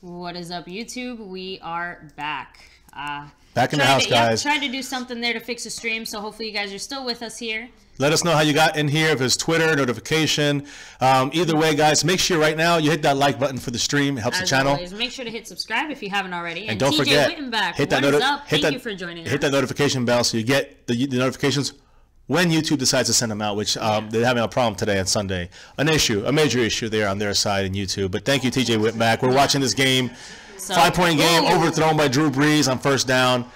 What is up, YouTube? We are back. Back in the house, guys. Tried to do something there to fix the stream, so hopefully you guys are still with us here. Let us know how you got in here, if it's Twitter, notification. Either way, guys, make sure right now you hit that like button for the stream. It helps the channel. Always, make sure to hit subscribe if you haven't already. And don't forget, hit that Thank you for joining us. Hit that notification bell so you get the notifications when YouTube decides to send them out, which they're having a problem today on Sunday. A major issue there on their side in YouTube. But thank you, TJ Whitback. We're watching this game. So, 5-point game, overthrown by Drew Brees on first down,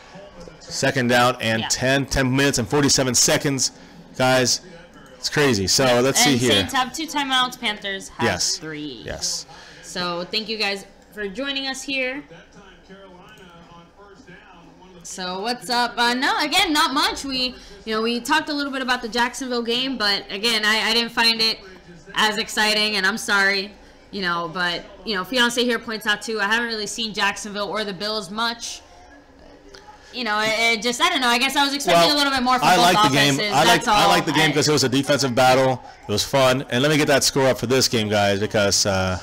second down, and 10 minutes and 47 seconds. Guys, it's crazy. So let's see here. Saints have 2 timeouts. Panthers have 3. Yes. So thank you guys for joining us here. So what's up? No, again, not much. We talked a little bit about the Jacksonville game, but again, I didn't find it as exciting, and I'm sorry. But Fiance here points out too, I haven't really seen Jacksonville or the Bills much. It just, I don't know. I guess I was expecting a little bit more from both offenses. I like the game because it was a defensive battle. It was fun. And let me get that score up for this game, guys, because all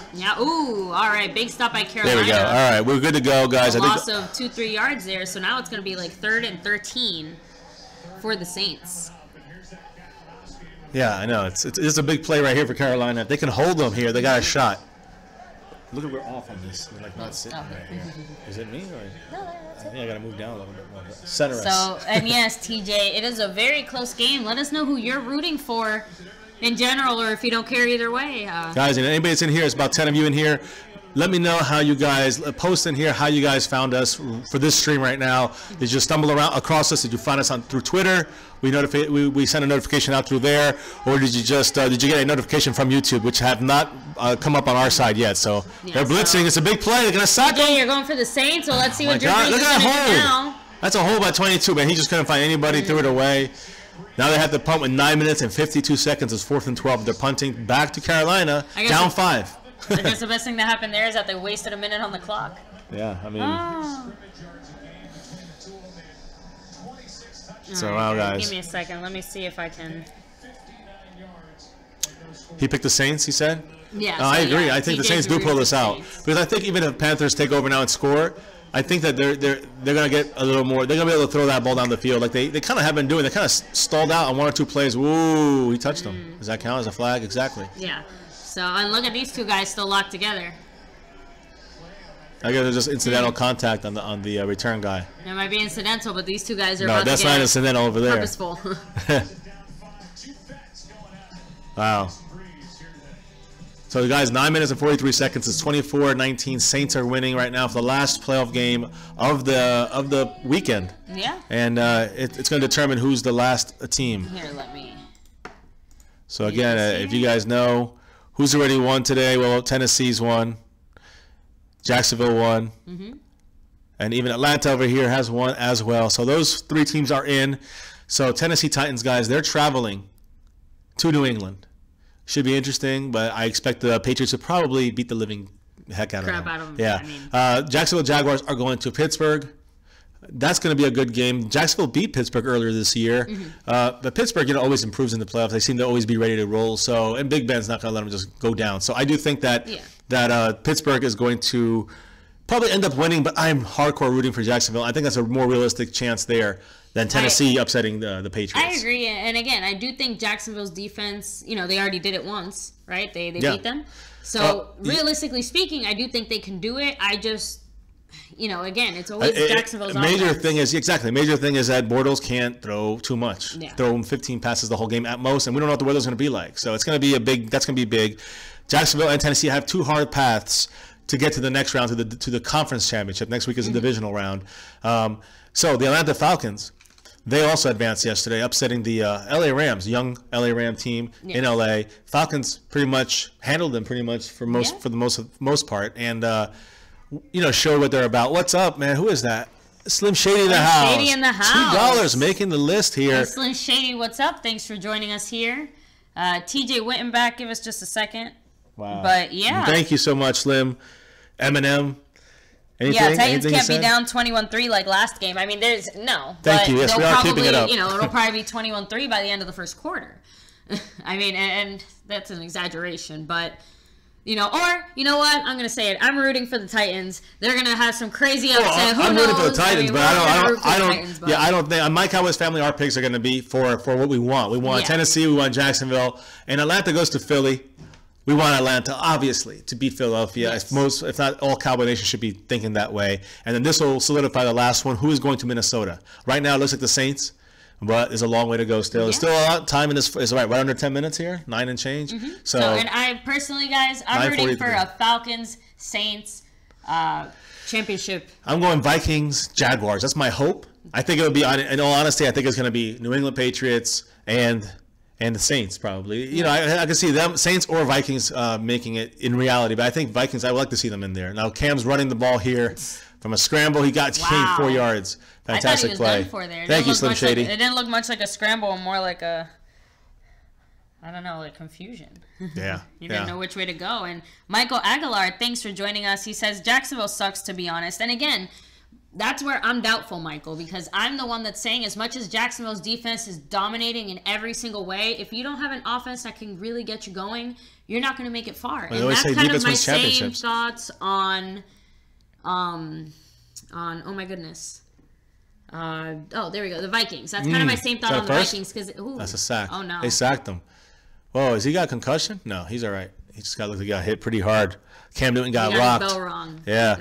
right, big stop by Carolina. There we go. All right, we're good to go, guys. A loss of 2-3 yards there, so now it's going to be like 3rd and 13 for the Saints. Yeah, I know. It's a big play right here for Carolina. If they can hold them here, they got a shot. Look at we're off on this. We're like not sitting right here. Is it me? Or? No, I think I got to move down a little bit more. Center us. So, and yes, TJ, it is a very close game. Let us know who you're rooting for in general, or if you don't care either way. Guys, and anybody that's in here, it's about 10 of you in here. Let me know how you guys, post in here how you guys found us for this stream right now. Did you stumble across us? Did you find us through Twitter? We sent a notification out through there, or did you just did you get a notification from YouTube, which have not come up on our side yet? So they're blitzing. It's a big play. They're gonna sack him. You're going for the Saints. So let's see what Drew Brees is gonna do now. That's a hold by 22, man. He just couldn't find anybody. Threw it away. Now they have to punt with 9 minutes and 52 seconds. It's 4th and 12. They're punting back to Carolina, down 5. I guess the best thing that happened there is that they wasted a minute on the clock. Yeah, I mean. So, wow, guys. Give me a second. Let me see if I can. He picked the Saints, he said? Yeah. I agree. Yeah, I think the Saints do pull this out. Because I think even if Panthers take over now and score, I think that they're going to get a little more. They're going to be able to throw that ball down the field like they kind of have been doing. They kind of stalled out on 1 or 2 plays. Ooh, he touched them. Does that count as a flag? Exactly. Yeah. So, and look at these 2 guys still locked together. I guess it's just incidental contact on the return guy. It might be incidental, but these 2 guys are about to get not incidental over there. Purposeful. Wow. So, guys, 9 minutes and 43 seconds. It's 24-19. Saints are winning right now for the last playoff game of the weekend. Yeah. And it's going to determine who's the last team. Here, let me. So, again, if you guys know who's already won today, well, Tennessee's won. Jacksonville won. And even Atlanta over here has won as well. So those 3 teams are in. So Tennessee Titans, guys, they're traveling to New England. Should be interesting, but I expect the Patriots to probably beat the living heck out of them. Yeah. I mean. Jacksonville Jaguars are going to Pittsburgh. That's going to be a good game. Jacksonville beat Pittsburgh earlier this year. But Pittsburgh, always improves in the playoffs. They seem to always be ready to roll. So, and Big Ben's not going to let them just go down. So I do think that Pittsburgh is going to probably end up winning, but I'm hardcore rooting for Jacksonville. I think that's a more realistic chance there than Tennessee upsetting the Patriots. I agree. And again, I do think Jacksonville's defense, they already did it once, right? They beat them. So realistically speaking, I do think they can do it. I just... again, it's always Jacksonville's major thing is that Bortles can't throw too much. Throw him 15 passes the whole game at most, and we don't know what the weather's going to be like. So it's going to be that's going to be big. Jacksonville and Tennessee have 2 hard paths to get to the next round, to the conference championship. Next week is a divisional round. So the Atlanta Falcons, they also advanced yesterday, upsetting the LA Rams, young LA Ram team in LA. Falcons pretty much handled them for the most part, and show what they're about. What's up, man? Who is that? Slim Shady in the house. Shady in the house. $2 making the list here. Hey, Slim Shady, what's up? Thanks for joining us here. TJ Wittenbach, give us just a second. Wow. But yeah. Thank you so much, Slim. Eminem. Anything? Yeah, Titans can't be down 21-3 like last game. I mean, there's no. Thank you. Yes, we are keeping it up. It'll probably be 21-3 by the end of the first quarter. I mean, and that's an exaggeration, but Or you know what? I'm gonna say it. I'm rooting for the Titans. They're gonna have some crazy upset. I'm rooting for the Titans, but I don't think my Cowboys family. Our picks are gonna be for what we want. We want Tennessee. We want Jacksonville, and Atlanta goes to Philly. We want Atlanta, obviously, to beat Philadelphia. Yes. If not all Cowboy Nation should be thinking that way. And then this will solidify the last one. Who is going to Minnesota? Right now, it looks like the Saints. But there's a long way to go still. There's still a lot of time in this. Is right under 10 minutes here, 9 and change. So, and I personally, guys, I'm rooting for a Falcons-Saints championship. I'm going Vikings-Jaguars. That's my hope. I think it'll be, in all honesty, I think it's going to be New England Patriots and the Saints probably. I can see them, Saints or Vikings, making it in reality. But I think Vikings, I would like to see them in there. Now Cam's running the ball here. From a scramble, he gained 4 yards. Fantastic play. Done for there. Thank you, Slim Shady. It didn't look much like a scramble, more like a, I don't know, like confusion. Yeah. You didn't know which way to go. And Michael Aguilar, thanks for joining us. He says, Jacksonville sucks, to be honest. And again, that's where I'm doubtful, Michael, because I'm the one that's saying as much as Jacksonville's defense is dominating in every single way, if you don't have an offense that can really get you going, you're not going to make it far. Well, and that's kind of my same thoughts on oh my goodness. There we go. The Vikings. That's kind of my same thought on the Vikings. That's a sack. Oh, no. They sacked him. Whoa, has he got a concussion? No, he's all right. He just got hit pretty hard. Cam Newton got rocked. His bell wrong. Yeah.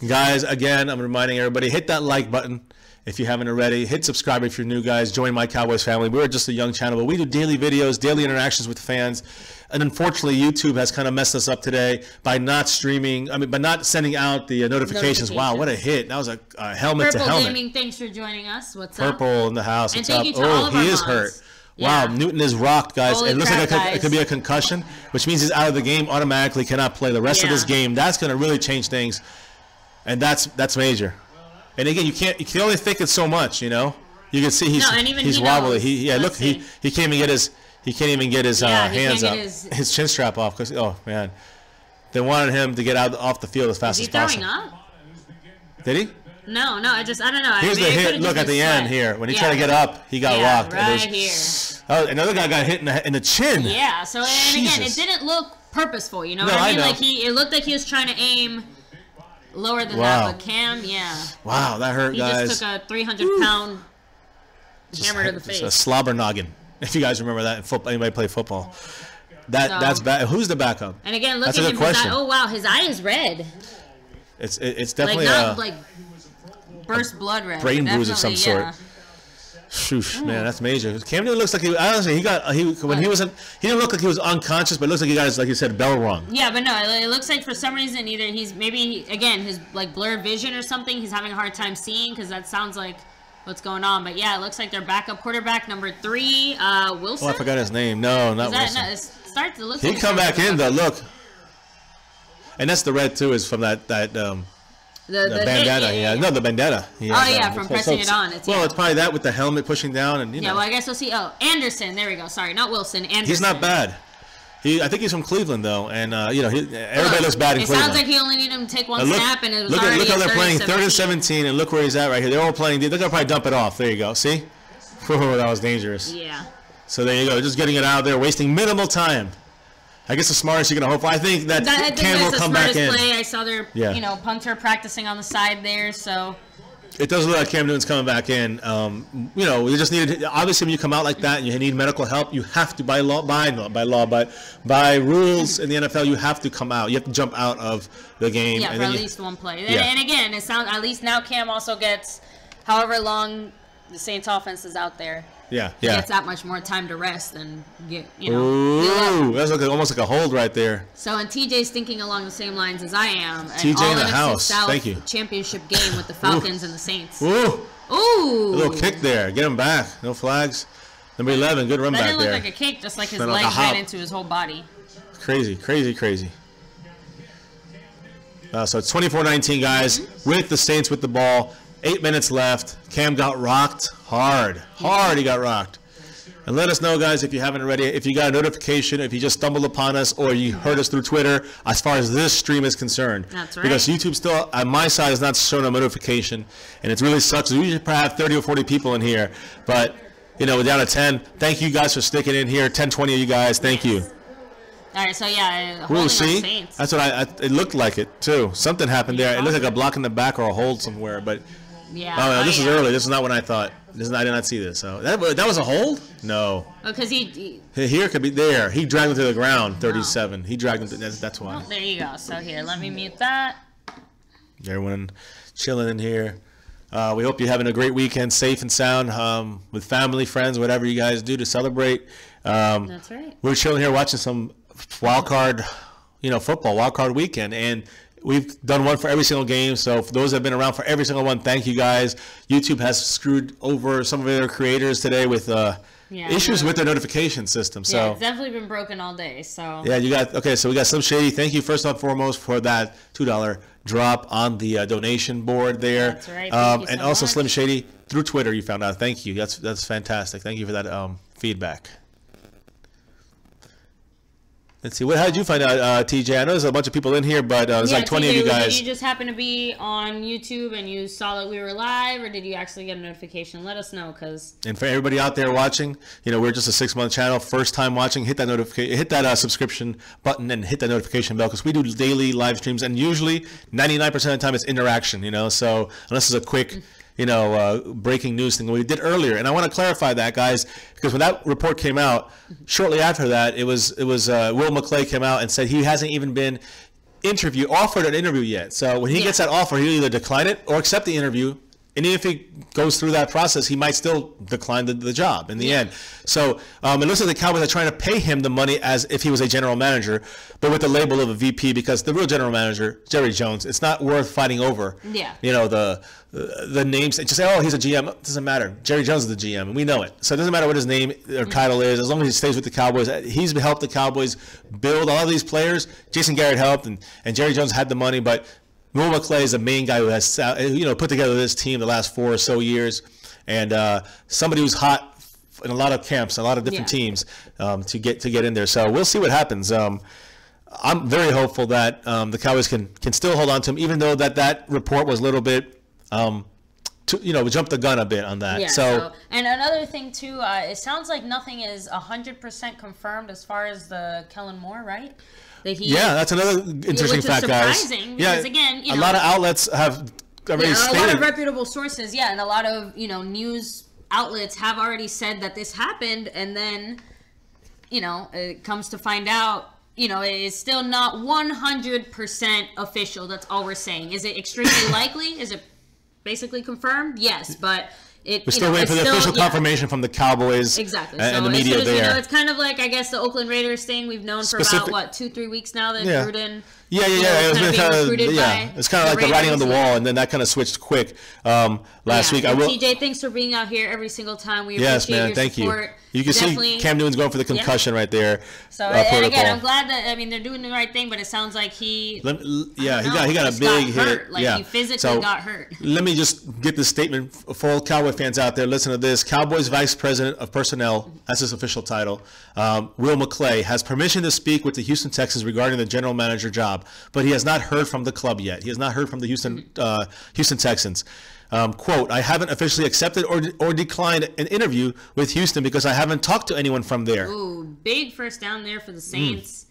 Guys, again, I'm reminding everybody, hit that like button if you haven't already. Hit subscribe if you're new, guys. Join my Cowboys family. We're just a young channel, but we do daily videos, daily interactions with fans. And unfortunately, YouTube has kind of messed us up today by not streaming. By not sending out the notifications. Wow, what a hit! That was a helmet to helmet. Purple Gaming, thanks for joining us. What's up? Purple in the house. What's up? Oh, he is hurt. Yeah. Wow, Newton is rocked, guys. It looks like it could be a concussion, which means he's out of the game automatically, cannot play the rest of this game. That's going to really change things, and that's major. And again, you can only think it so much, You can see he's wobbly. He can't even get his hands up, his chin strap off because man, they wanted him to get off the field as fast as possible. Is he throwing up? Did he? No, I don't know. Here's the hit. Look at the end here. When he tried to get up, he got rocked. Right here. Oh, another guy got hit in the chin. Yeah. So again, it didn't look purposeful. You know what I mean? Like it looked like he was trying to aim lower than that. But Cam, Wow, that hurt, guys. He just took a 300-pound hammer to the face. A slobber noggin. If you guys remember that in football, anybody play football? That's bad. Who's the backup? And again, look at him. Oh wow, his eye is red. It's definitely not burst blood red. Brain bruise of some sort. Shoosh, man, that's major. Cam Newton looks like he didn't look like he was unconscious, but it looks like he got his, like you said, bell rung. Yeah, but no, it looks like for some reason either he's his blurred vision or something. He's having a hard time seeing because that sounds like what's going on. But yeah, it looks like their backup quarterback number 3, Wilson. Oh, I forgot his name. No, not Wilson. No, it starts to look. He come back in though. Look, and that's the red too. Is from that the bandana. No, the bandana. From pressing it on. It's probably that with the helmet pushing down and well, I guess we'll see. Oh, Anderson. There we go. Sorry, not Wilson. Anderson. He's not bad. I think he's from Cleveland though, and everybody looks bad in Cleveland. It sounds like he only needed him to take one snap, and it was already look how they're playing 3rd and 17, and look where he's at right here. They're all playing. They're gonna probably dump it off. There you go. See? Oh, that was dangerous. Yeah. So there you go. Just getting it out there, wasting minimal time. I guess the smartest you're gonna hope. I think that Cam will come back in. Play. I saw their punter practicing on the side there, so. It does look like Cam Newton's coming back in. You just needed. Obviously, when you come out like that and you need medical help, you have to by rules in the NFL, you have to come out. You have to jump out of the game. Yeah, for at least one play. And again, it sounds at least now Cam also gets however long the Saints offense is out there. Yeah. He gets that much more time to rest and get, Ooh, that's almost like a hold right there. So, and TJ's thinking along the same lines as I am. TJ in the house. South Thank you. Championship game with the Falcons and the Saints. Ooh. Ooh. A little kick there. Get him back. No flags. Number 11. Good run back there. That didn't look like a kick, just like his legs ran into his whole body. Crazy. So it's 24-19, guys, with the Saints with the ball. 8 minutes left. Cam got rocked hard. He got rocked. And let us know, guys, if you haven't already, if you got a notification, if you just stumbled upon us, or you heard us through Twitter, as far as this stream is concerned. That's right. Because YouTube still, on my side, is not showing a notification, and it really sucks. We usually probably have 30 or 40 people in here, but, we're down to 10. Thank you guys for sticking in here. 10, 20 of you guys. Thank you. All right, so yeah, We'll see. Saints. That's what it looked like it too. Something happened there. It looked like a block in the back or a hold somewhere. But this is early. This is not what I thought. I did not see this. So that was a hold? No. Because here could be there. He dragged him to the ground. 37. He dragged him. That's why. Oh, there you go. So here, let me mute that. Everyone chilling in here. We hope you're having a great weekend, safe and sound, with family, friends, whatever you guys do to celebrate. That's right. We're chilling here watching some wild card, football, wild card weekend, and we've done one for every single game. So for those that have been around for every single one, thank you guys. YouTube has screwed over some of their creators today with issues with their notification system. So it's definitely been broken all day. So so we got Slim Shady. Thank you first and foremost for that $2 drop on the donation board there. That's right. And also much. Slim Shady through Twitter you found out. Thank you. That's fantastic. Thank you for that feedback. Let's see. How did you find out, TJ? I know there's a bunch of people in here, but there's like 20 TJ, of you guys. Did you just happen to be on YouTube and you saw that we were live, or did you actually get a notification? Let us know, And for everybody out there watching, we're just a 6-month channel. First time watching, hit that notification, hit that subscription button, and hit that notification bell, because we do daily live streams, and usually 99% of the time it's interaction. So unless it's a quick. Breaking news thing we did earlier. And I want to clarify that, guys, because when that report came out, shortly after that, it was Will McClay came out and said he hasn't even been offered an interview yet. So when he gets that offer, he'll either decline it or accept the interview. And even if he goes through that process, he might still decline the job in the end. So it looks like the Cowboys are trying to pay him the money as if he was a general manager, but with the label of a VP, because the real general manager, Jerry Jones, it's not worth fighting over. Yeah. The names. Just say, he's a GM. It doesn't matter. Jerry Jones is the GM, and we know it. So it doesn't matter what his name or title is, as long as he stays with the Cowboys. He's helped the Cowboys build all of these players. Jason Garrett helped, and Jerry Jones had the money, but Will McClay is the main guy who has put together this team the last 4 or so years, and somebody who's hot in a lot of camps, a lot of different teams to get in there. So we'll see what happens. I'm very hopeful that the Cowboys can still hold on to him, even though that report was a little bit jump the gun a bit on that. Yeah, so and another thing too, it sounds like nothing is 100% confirmed as far as the Kellen Moore, right? That's another interesting fact, guys. Surprising because again, a lot of outlets have already stated. A lot of reputable sources, and a lot of news outlets have already said that this happened, and then it comes to find out. It's still not 100% official. That's all we're saying. Is it extremely likely? Is it basically confirmed? Yes, but we're still waiting for the official confirmation from the Cowboys. Exactly. And the media there. It's kind of like, I guess, the Oakland Raiders thing we've known for about 2-3 weeks now that Gruden. It's kind of like the writing on the wall, and then that kind of switched quick last week. TJ, thanks for being out here every single time. We appreciate your thank support. You can see Cam Newton's going for the concussion right there. So and again, I'm glad that they're doing the right thing, but it sounds like he got a big hit. He physically got hurt. Let me just get this statement for all Cowboy fans out there. Listen to this: Cowboys Vice President of Personnel, that's his official title, Will McClay, has permission to speak with the Houston Texans regarding the general manager job, but he has not heard from the club yet. He has not heard from the Houston Texans. Quote, I haven't officially accepted or declined an interview with Houston because I haven't talked to anyone from there. Ooh, big first down there for the Saints.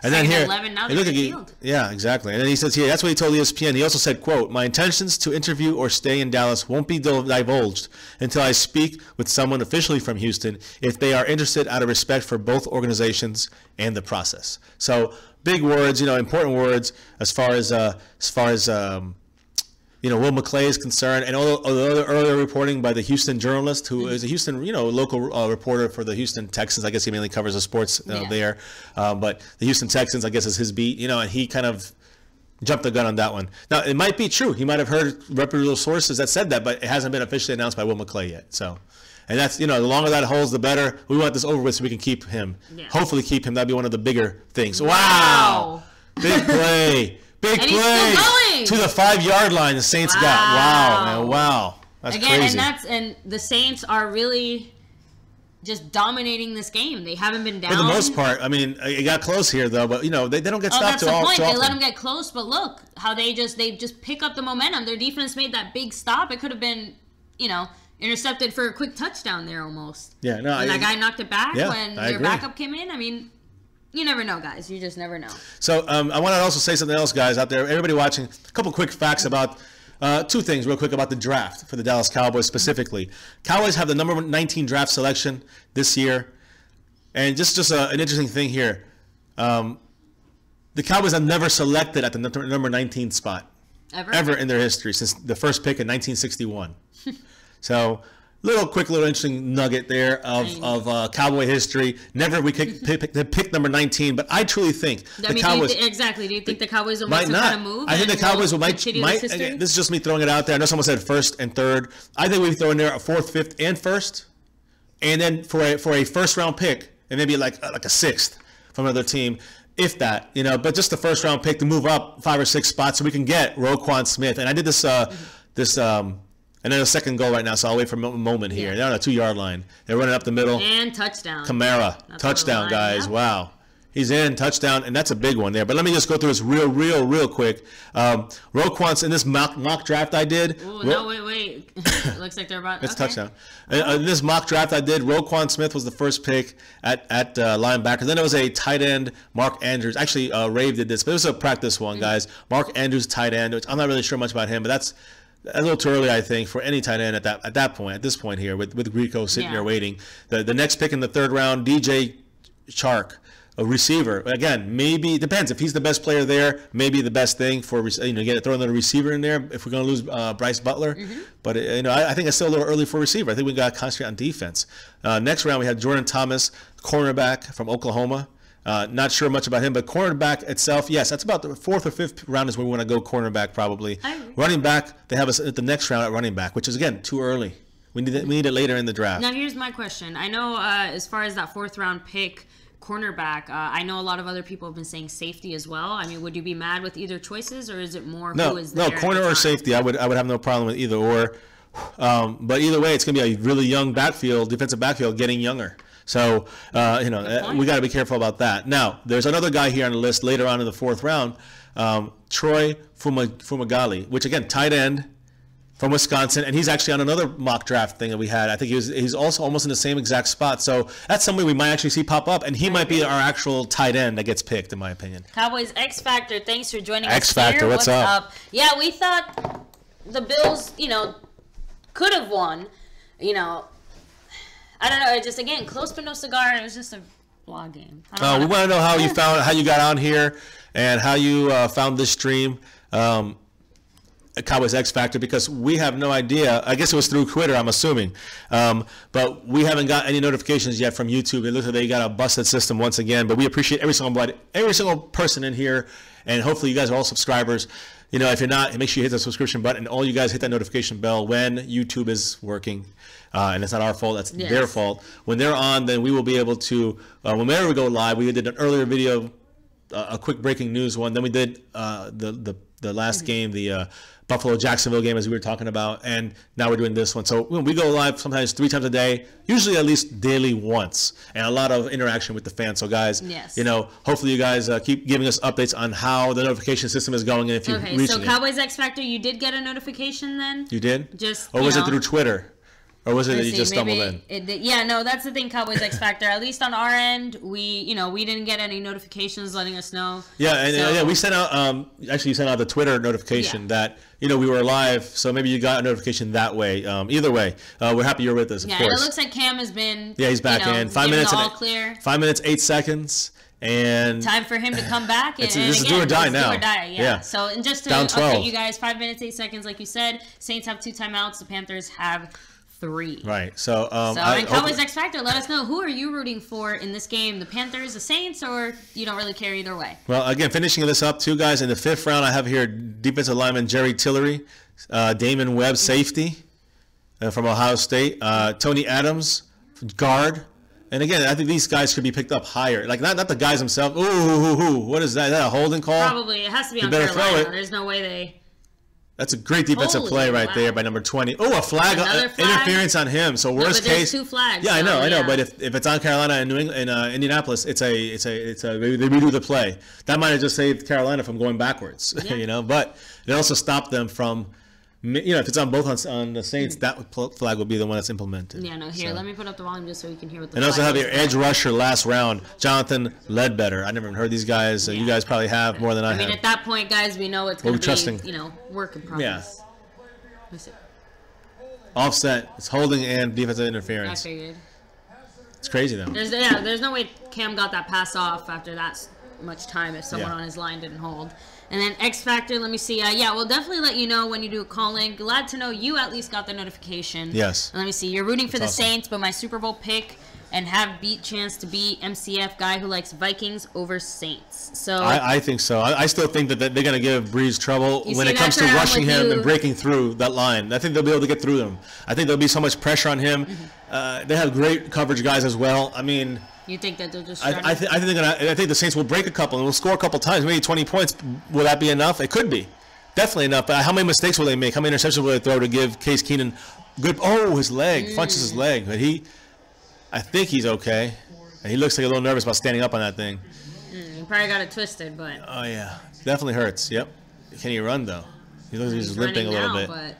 And then here, 11, now they're in the field. Yeah, exactly. And then he says here, that's what he told ESPN. He also said, quote, my intentions to interview or stay in Dallas won't be divulged until I speak with someone officially from Houston if they are interested out of respect for both organizations and the process. So big words, important words as far as Will McClay is concerned, and all the other earlier reporting by the Houston journalist, who is a Houston, local reporter for the Houston Texans. I guess he mainly covers the sports there, but the Houston Texans, I guess, is his beat. And he kind of jumped the gun on that one. Now, it might be true. He might have heard reputable sources that said that, but it hasn't been officially announced by Will McClay yet. So, and that's the longer that holds, the better. We want this over with so we can keep him. Yeah. Hopefully, keep him. That'd be one of the bigger things. Wow. Big play. Big play to the 5-yard line. The Saints got. Wow, man. Wow. That's crazy. And the Saints are really just dominating this game. They haven't been down. For the most part. I mean, it got close here, though. But, they don't get stopped too often. They let them get close. But look, how they just pick up the momentum. Their defense made that big stop. It could have been, intercepted for a quick touchdown there almost. Yeah, no. And that guy knocked it back when their backup came in. I mean, you never know, guys. You just never know. So I want to also say something else, guys, out there. Everybody watching, a couple quick facts about two things real quick about the draft for the Dallas Cowboys specifically. Cowboys have the number 19 draft selection this year. And just an interesting thing here. The Cowboys have never selected at the number 19 spot. Ever in their history since the first pick in 1961. So little interesting nugget there of Cowboy history. Never we pick number 19, but I truly think the Cowboys exactly. Do you think the Cowboys will make some kind of move? I think the Cowboys might. Again, this is just me throwing it out there. I know someone said first and third. I think we throw in there a fourth, fifth, and first, and then for a first round pick, and maybe like a sixth from another team. If that, but just the first round pick to move up 5 or 6 spots so we can get Roquan Smith. And I did this, and then a second goal right now, so I'll wait for a moment here. They're on a 2-yard line. They're running up the middle. And touchdown. Kamara, touchdown, guys. Yep. Wow. He's in, touchdown, and that's a big one there. But let me just go through this real quick. Roquan's in this mock draft I did. Ooh, no, wait. It looks like they're about. It's touchdown. In this mock draft I did, Roquan Smith was the first pick at linebacker. Then it was a tight end, Mark Andrews. Actually, Rave did this, but it was a practice one, guys. Mark Andrews, tight end, which I'm not really sure much about him, but that's a little too early, I think, for any tight end at this point here with Rico sitting there waiting. The next pick in the 3rd round, DJ Chark. A receiver, again, maybe depends. If he's the best player there, maybe the best thing for throw another receiver in there if we're going to lose Bryce Butler. But I think it's still a little early for a receiver. I think we got to concentrate on defense. Next round we had Jordan Thomas, cornerback from Oklahoma. Not sure much about him, but cornerback itself, yes, that's about the 4th or 5th round is where we want to go cornerback probably. Running back, they have us at the next round at running back, which is again too early. We need it later in the draft. Now here's my question. I know as far as that 4th round pick. Cornerback. I know a lot of other people have been saying safety as well. I mean, would you be mad with either choices, or is it more who is there? No, corner or safety. I would have no problem with either or. But either way, it's going to be a really young defensive backfield, getting younger. So we got to be careful about that. Now, there's another guy here on the list later on in the 4th round, Troy Fumagalli, which again, tight end. From Wisconsin, and he's actually on another mock draft thing that we had. I think he's also almost in the same exact spot. So that's somebody we might actually see pop up, and he might be our actual tight end that gets picked, in my opinion. Cowboys X Factor, thanks for joining us. X Factor, what's up? Yeah, we thought the Bills, could have won. I don't know. Just again, close but no cigar. It was just a vlog game. We want to know how you got on here and how you found this stream. Cowboys X Factor, because we have no idea. I guess it was through Twitter, I'm assuming, but we haven't got any notifications yet from YouTube. It looks like they got a busted system once again. But we appreciate every single person in here, and hopefully you guys are all subscribers. If you're not, make sure you hit the subscription button. All you guys hit that notification bell when YouTube is working, and it's not our fault. That's their fault. When they're on, then we will be able to. Whenever we go live, we did an earlier video, a quick breaking news one. Then we did the last game, the Buffalo-Jacksonville game, as we were talking about, and now we're doing this one. So we go live sometimes 3 times a day, usually at least daily once, and a lot of interaction with the fans. So guys, hopefully you guys keep giving us updates on how the notification system is going, and if you're reaching so Cowboys X Factor, you did get a notification then? You did? Or was it through Twitter? Or was it that you just stumbled in? No, that's the thing, Cowboys X Factor. At least on our end, we didn't get any notifications letting us know. Yeah, and we sent out, actually you sent out the Twitter notification that, we were live, so maybe you got a notification that way. Either way, we're happy you're with us, of course. Yeah, it looks like Cam has been, he's back in. 5 minutes, all clear. 5 minutes, 8 seconds. And time for him to come back. This is do or die now. Do or die, yeah. So, and just to update you guys, 5 minutes, 8 seconds, like you said, Saints have 2 timeouts. The Panthers have 3. Right. So, and Cowboys X Factor, let us know, who are you rooting for in this game? The Panthers, the Saints, or you don't really care either way? Well, again, finishing this up, 2 guys in the 5th round. I have here defensive lineman Jerry Tillery, Damon Webb, safety from Ohio State, Tony Adams, guard. And again, I think these guys could be picked up higher. Like not the guys themselves. Ooh, what is that? Is that a holding call? Probably. It has to be on Carolina. There's no way they. That's a great defensive play right there by number 20. Oh, a flag, interference on him. So worst case, 2 flags. Yeah, I know. But if it's on Carolina and New England, Indianapolis, it's a they redo the play. That might have just saved Carolina from going backwards, But it also stopped them from if it's on both on the Saints, that flag would be the one that's implemented. Yeah, no, here, let me put up the volume just so you can hear what the and flag also have is. your edge rusher last round, Jonathan Ledbetter. I never even heard these guys. You guys probably have more than I have. I mean, at that point, guys, we know it's going to be, work in progress. Yeah. Offset. It's holding and defensive interference. I figured. It's crazy, though. There's no way Cam got that pass off after that much time if someone on his line didn't hold. And then X Factor, let me see. We'll definitely let you know when you do a call-in. Glad to know you at least got the notification. Yes. And let me see. You're rooting for the awesome. Saints, but my Super Bowl pick and have chance to beat MCF, guy who likes Vikings over Saints. So I think so. I still think that they're going to give Breeze trouble when it comes to rushing him and breaking through that line. I think they'll be able to get through them. I think there'll be so much pressure on him. They have great coverage guys as well. I mean, you think that they'll just? I think the Saints will break a couple and will score a couple times, maybe 20 points. Will that be enough? It could be, definitely enough. But how many mistakes will they make? How many interceptions will they throw to give Case Keenum good? Oh, his leg punches his leg, but I think he's okay. And he looks like a little nervous about standing up on that thing. He probably got it twisted, but. Oh yeah, definitely hurts. Yep. Can he run though? He looks like he's limping a little bit. But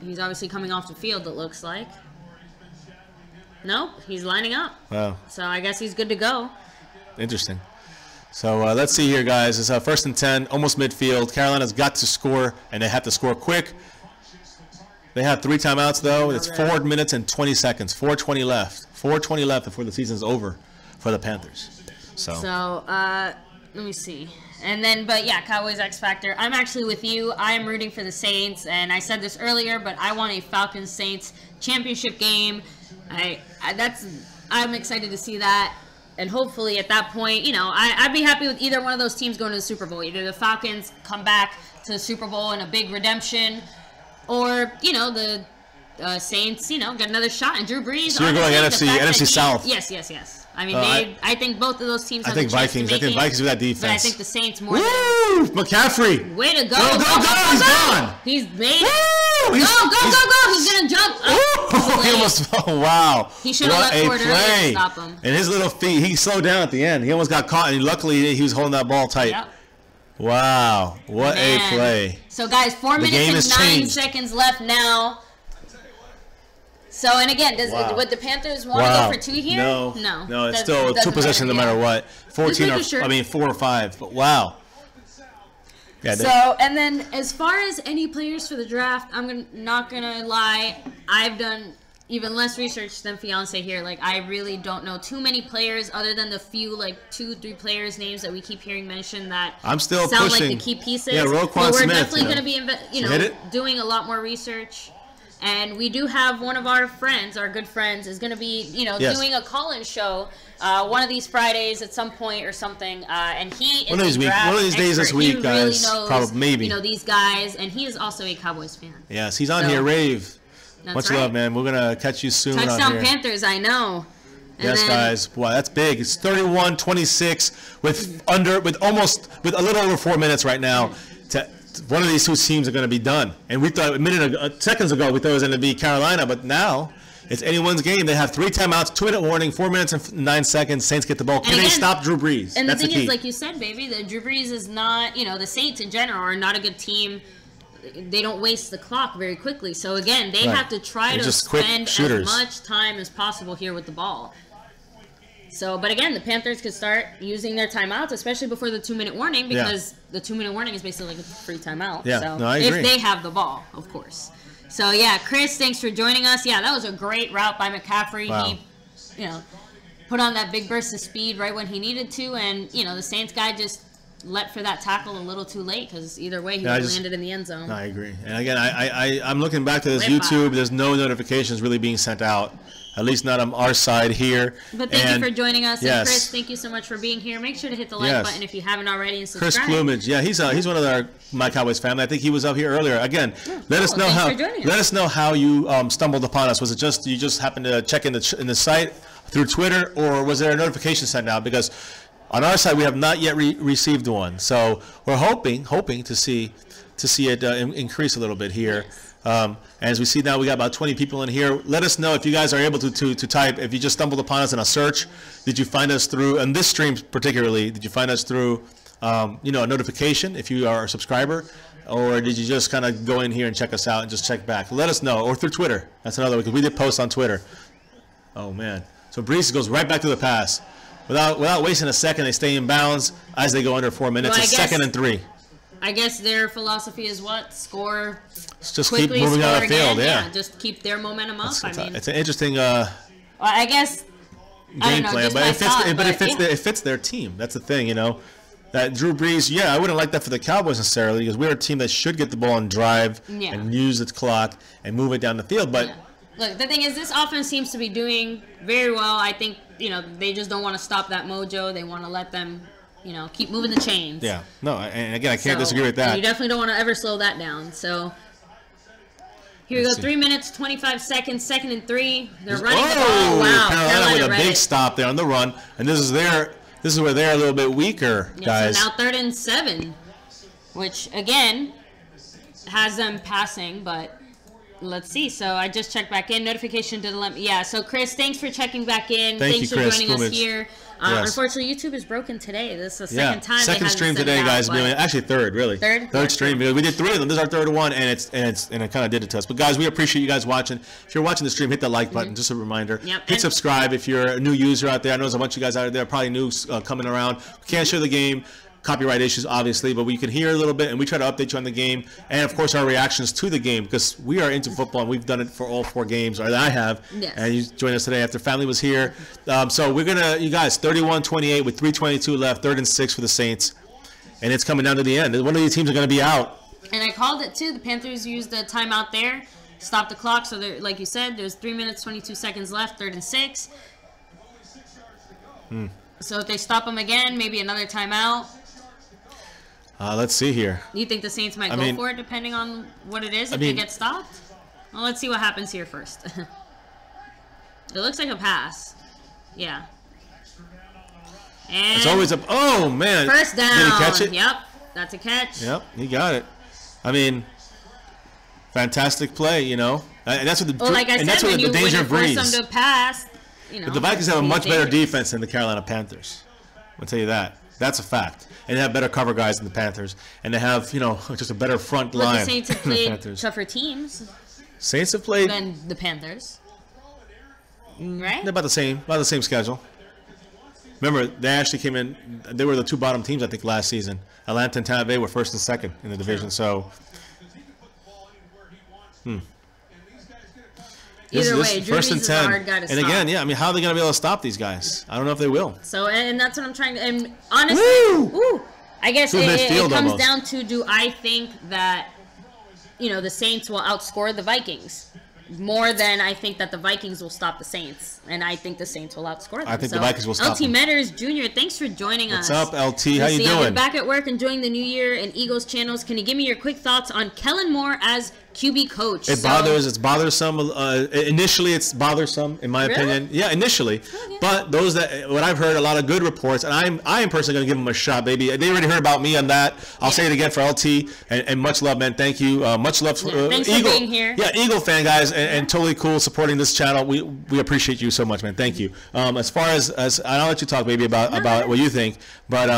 he's obviously coming off the field. It looks like. Nope, he's lining up. Wow. So I guess he's good to go. Interesting. So let's see here, guys. It's 1st and 10, almost midfield. Carolina's got to score, and they have to score quick. They have 3 timeouts, though. It's 4 minutes and 20 seconds. 4:20 left. 4:20 left before the season's over for the Panthers. So let me see. And then, Cowboys X Factor. I'm actually with you. I am rooting for the Saints, and I said this earlier, but I want a Falcons-Saints championship game. I'm excited to see that, and hopefully at that point, I'd be happy with either one of those teams going to the Super Bowl. Either the Falcons come back to the Super Bowl in a big redemption, or the Saints, get another shot. And Drew Brees. So you're going NFC South. Yes. I mean, I think both of those teams have I think Vikings with that defense. But I think the Saints more. Woo! McCaffrey. Way to go. Go. He's gone. He's made Woo! Go. He's going to jump. He almost, wow. He should have let Ford earlier stop him. And his little feet, he slowed down at the end. He almost got caught, and luckily he was holding that ball tight. Yep. Wow. What a play. So, guys, 4 minutes and 9 seconds left now. So, and again, would the Panthers want to go for 2 here? No, it's still 2 possessions no matter what. 4 or 5. But wow. Yeah. So, and then as far as any players for the draft, I'm not gonna lie. I've done even less research than Fiance here. Like, I really don't know too many players other than the few, 2-3 players' names that we keep hearing mentioned that I'm still sound pushing. like the key pieces. Yeah, Roquan but we're Smith, definitely going to be, doing a lot more research. And we do have one of our friends, our good friends, is going to be, doing a call-in show one of these Fridays at some point or something. And he is one of these days this week, he guys. Really knows, probably, maybe. These guys, and he is also a Cowboys fan. Yes, he's on here, Rave. Much love, man. We're gonna catch you soon. Touchdown Panthers, I know. And yes, guys. Wow, that's big. It's 31-26 with a little over 4 minutes right now. One of these 2 teams are going to be done. And we thought seconds ago we thought it was going to be Carolina, but now it's anyone's game. They have 3 timeouts, 2-minute warning, 4 minutes and 9 seconds. Saints get the ball. Can they stop Drew Brees? And that's the thing is, like you said, baby, the Drew Brees is not. The Saints in general are not a good team. They don't waste the clock very quickly. So again, they have to try to spend as much time as possible here with the ball. So, but again, the Panthers could start using their timeouts, especially before the 2-minute warning, because the 2-minute warning is basically like a free timeout. Yeah, so, no, I agree. If they have the ball, of course. So, yeah, Chris, thanks for joining us. Yeah, that was a great route by McCaffrey. Wow. He, put on that big burst of speed right when he needed to, and, the Saints guy just let for that tackle a little too late, because either way he would have landed in the end zone. No, I agree. And again, I'm looking back to this YouTube. There's no notifications really being sent out. At least not on our side here. But thank you for joining us. Yes. And Chris, thank you so much for being here. Make sure to hit the like button if you haven't already, and subscribe. Chris Plumage, he's one of my Cowboys family. I think he was up here earlier. Again, let us know how you stumbled upon us. Was it just you just happened to check in the site through Twitter, or was there a notification sent out? Because on our side we have not yet received one. So we're hoping to see it increase a little bit here. As we see now, we got about 20 people in here. Let us know if you guys are able to type. If you just stumbled upon us in a search, did you find us through, and this stream particularly, did you find us through, a notification if you are a subscriber? or did you just kind of go in here and check us out and just check back? Let us know, or through Twitter. That's another way, because we did post on Twitter. Oh, man. So Brees goes right back to the pass. Without wasting a second, they stay in bounds as they go under 4 minutes. It's 2nd and 3. I guess their philosophy is what? Score just quickly, keep moving score out of the field, again. Just keep their momentum up. It's an interesting I guess game plan, but it fits their team. That's the thing, you know. That Drew Brees, I wouldn't like that for the Cowboys necessarily, because we're a team that should get the ball and drive and use its clock and move it down the field. But look, the thing is, this offense seems to be doing very well. I think, they just don't want to stop that mojo. They want to let them, keep moving the chains. Yeah. No, and again, I can't disagree with that. You definitely don't want to ever slow that down. So here we go, 3 minutes, 25 seconds, 2nd and 3. They're running the ball. Wow. Carolina with a big stop there on the run, and this is where they're a little bit weaker, guys. So now 3rd and 7, which again has them passing, but let's see. So I just checked back in. Notification didn't let me. Yeah. So Chris, thanks for checking back in. Thanks for joining us here. Unfortunately, YouTube is broken today. This is the second time. Second stream today, guys. Actually, third, really. Third stream. We did 3 of them. This is our 3rd one, and it kind of did it to us. But guys, we appreciate you guys watching. If you're watching the stream, hit that like button. Just a reminder. Hit subscribe if you're a new user out there. I know there's a bunch of you guys out there probably new coming around. We can't share the game. Copyright issues, obviously, but we can hear a little bit, and we try to update you on the game, and of course our reactions to the game, because we are into football, and we've done it for all 4 games, or I have. And you joined us today after family was here. So we're gonna, you guys, 31-28 with 3:22 left, 3rd and 6 for the Saints, and it's coming down to the end. One of these teams are gonna be out. And I called it too. The Panthers used a timeout there, stopped the clock. So like you said, there's 3 minutes 22 seconds left, 3rd and 6. So if they stop them again, maybe another timeout. Let's see here. You think the Saints might go for it, depending on what it is, if they get stopped? Well, let's see what happens here first. It looks like a pass. Yeah. And it's always oh, man. First down. Did he catch it? Yep. That's a catch. Yep, he got it. I mean, fantastic play, And that's what the like I said, when you force them to pass, But the Vikings have a much better defense than the Carolina Panthers. I'll tell you that. That's a fact. And they have better cover guys than the Panthers. And they have, just a better front line. The Saints have played tougher teams. Saints have played than the Panthers. Right? They're about the same schedule. Remember, they actually came in, they were the 2 bottom teams, I think, last season. Atlanta and Tampa Bay were 1st and 2nd in the division. So, Either way, Drew Brees is a hard guy to stop. And again, how are they going to be able to stop these guys? I don't know if they will. So, and that's what I'm trying to, and honestly, I guess it comes down to, do I think that, the Saints will outscore the Vikings? More than I think that the Vikings will stop the Saints. And I think the Saints will outscore them. I think the Vikings will stop LT Metters Jr., thanks for joining us. What's up, LT? How you doing? I'm back at work enjoying the new year and Eagles channels. Can you give me your quick thoughts on Kellen Moore as QB coach? It's bothersome. Initially, it's bothersome, in my opinion. Yeah, initially. Okay. But what I've heard, a lot of good reports, and I am personally going to give them a shot, baby. They already heard about me on that. I'll say it again for LT, and much love, man. Thank you. Much love for thanks for being here. Yeah, Eagle fan, guys, and totally cool supporting this channel. We appreciate you so much, man. Thank you. As far as I'll let you talk, baby, about what you think, but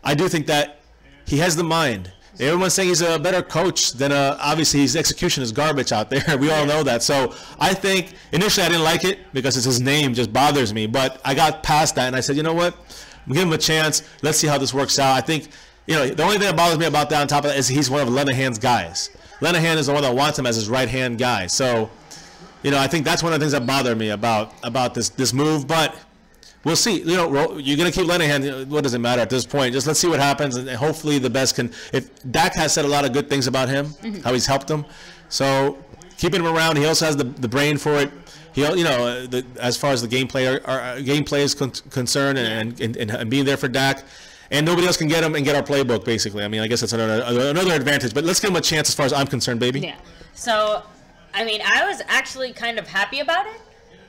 I do think that he has the mind. Everyone's saying he's a better coach than obviously his execution is garbage out there. We all know that. So I think initially I didn't like it because it's his name just bothers me. But I got past that and I said, you know what? I'm giving him a chance. Let's see how this works out. I think, the only thing that bothers me about that on top of that is he's one of Lenahan's guys. Lenahan is the one that wants him as his right-hand guy. So, I think that's one of the things that bother me about this move. But we'll see. You're going to keep Lenahan. What does it matter at this point? Just let's see what happens, and hopefully the best can. If Dak has said a lot of good things about him, how he's helped him, so keeping him around. He also has the brain for it. He, as far as the gameplay is concerned, and being there for Dak, and nobody else can get him and get our playbook. Basically, I mean, I guess that's another advantage. But let's give him a chance, as far as I'm concerned, baby. Yeah. So, I mean, I was actually kind of happy about it,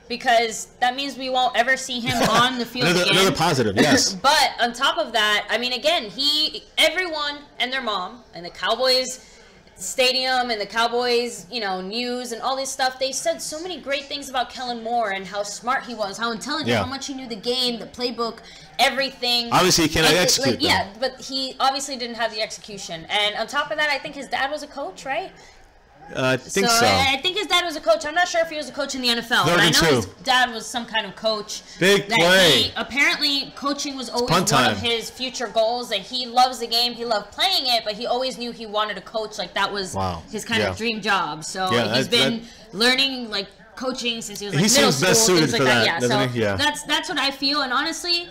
because that means we won't ever see him on the field again. Another positive, yes. But on top of that, I mean, again, everyone and their mom and the Cowboys, stadium and the Cowboys, news and all this stuff, they said so many great things about Kellen Moore and how smart he was, how intelligent, how much he knew the game, the playbook, everything. Obviously, he cannot execute. But he obviously didn't have the execution. And on top of that, I think his dad was a coach, right? I think so. I think his dad was a coach. I'm not sure if he was a coach in the NFL, but I know his dad was some kind of coach. Big play. Apparently, coaching was always one of his future goals. That he loves the game, he loved playing it, but he always knew he wanted to coach. Like that was his kind of dream job. So he's been learning like coaching since he was like middle school. Best suited for that, doesn't he? That's what I feel. And honestly,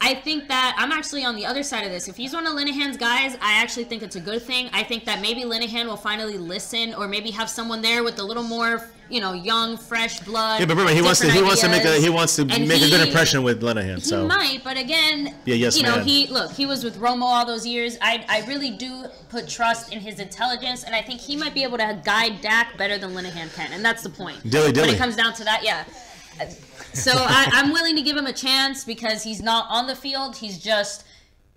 I think that I'm actually on the other side of this. If he's one of Linehan's guys, I actually think it's a good thing. I think that maybe Linehan will finally listen, or maybe have someone there with a little more, young, fresh blood. Yeah, but remember, he wants to make a good impression with Linehan. So he might, but again, he was with Romo all those years. I really do put trust in his intelligence, and I think he might be able to guide Dak better than Linehan can, and that's the point. Dilly. When it comes down to that, So I'm willing to give him a chance because he's not on the field. He's just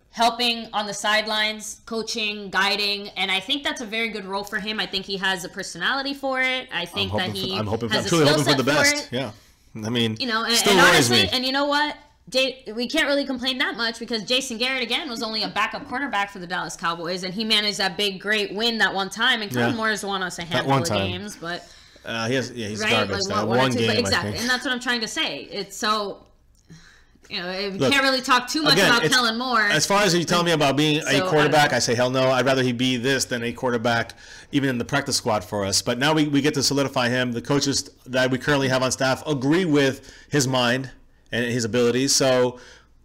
helping on the sidelines, coaching, guiding, and I think that's a very good role for him. I think he has a personality for it. I think that he has a skill set for it. Yeah, I mean, and honestly, and you know what? We can't really complain that much because Jason Garrett, again, was only a backup quarterback for the Dallas Cowboys, and he managed that big, great win that one time, and Kellen Moore has won us a handful of games, but... he's right? garbage. Like one game, exactly, and that's what I'm trying to say. It's so, we can't really talk too much about Kellen Moore. As far as you tell me about being a quarterback, I say hell no. I'd rather he be this than a quarterback, even in the practice squad for us. But now we get to solidify him. The coaches that we currently have on staff agree with his mind and his abilities. So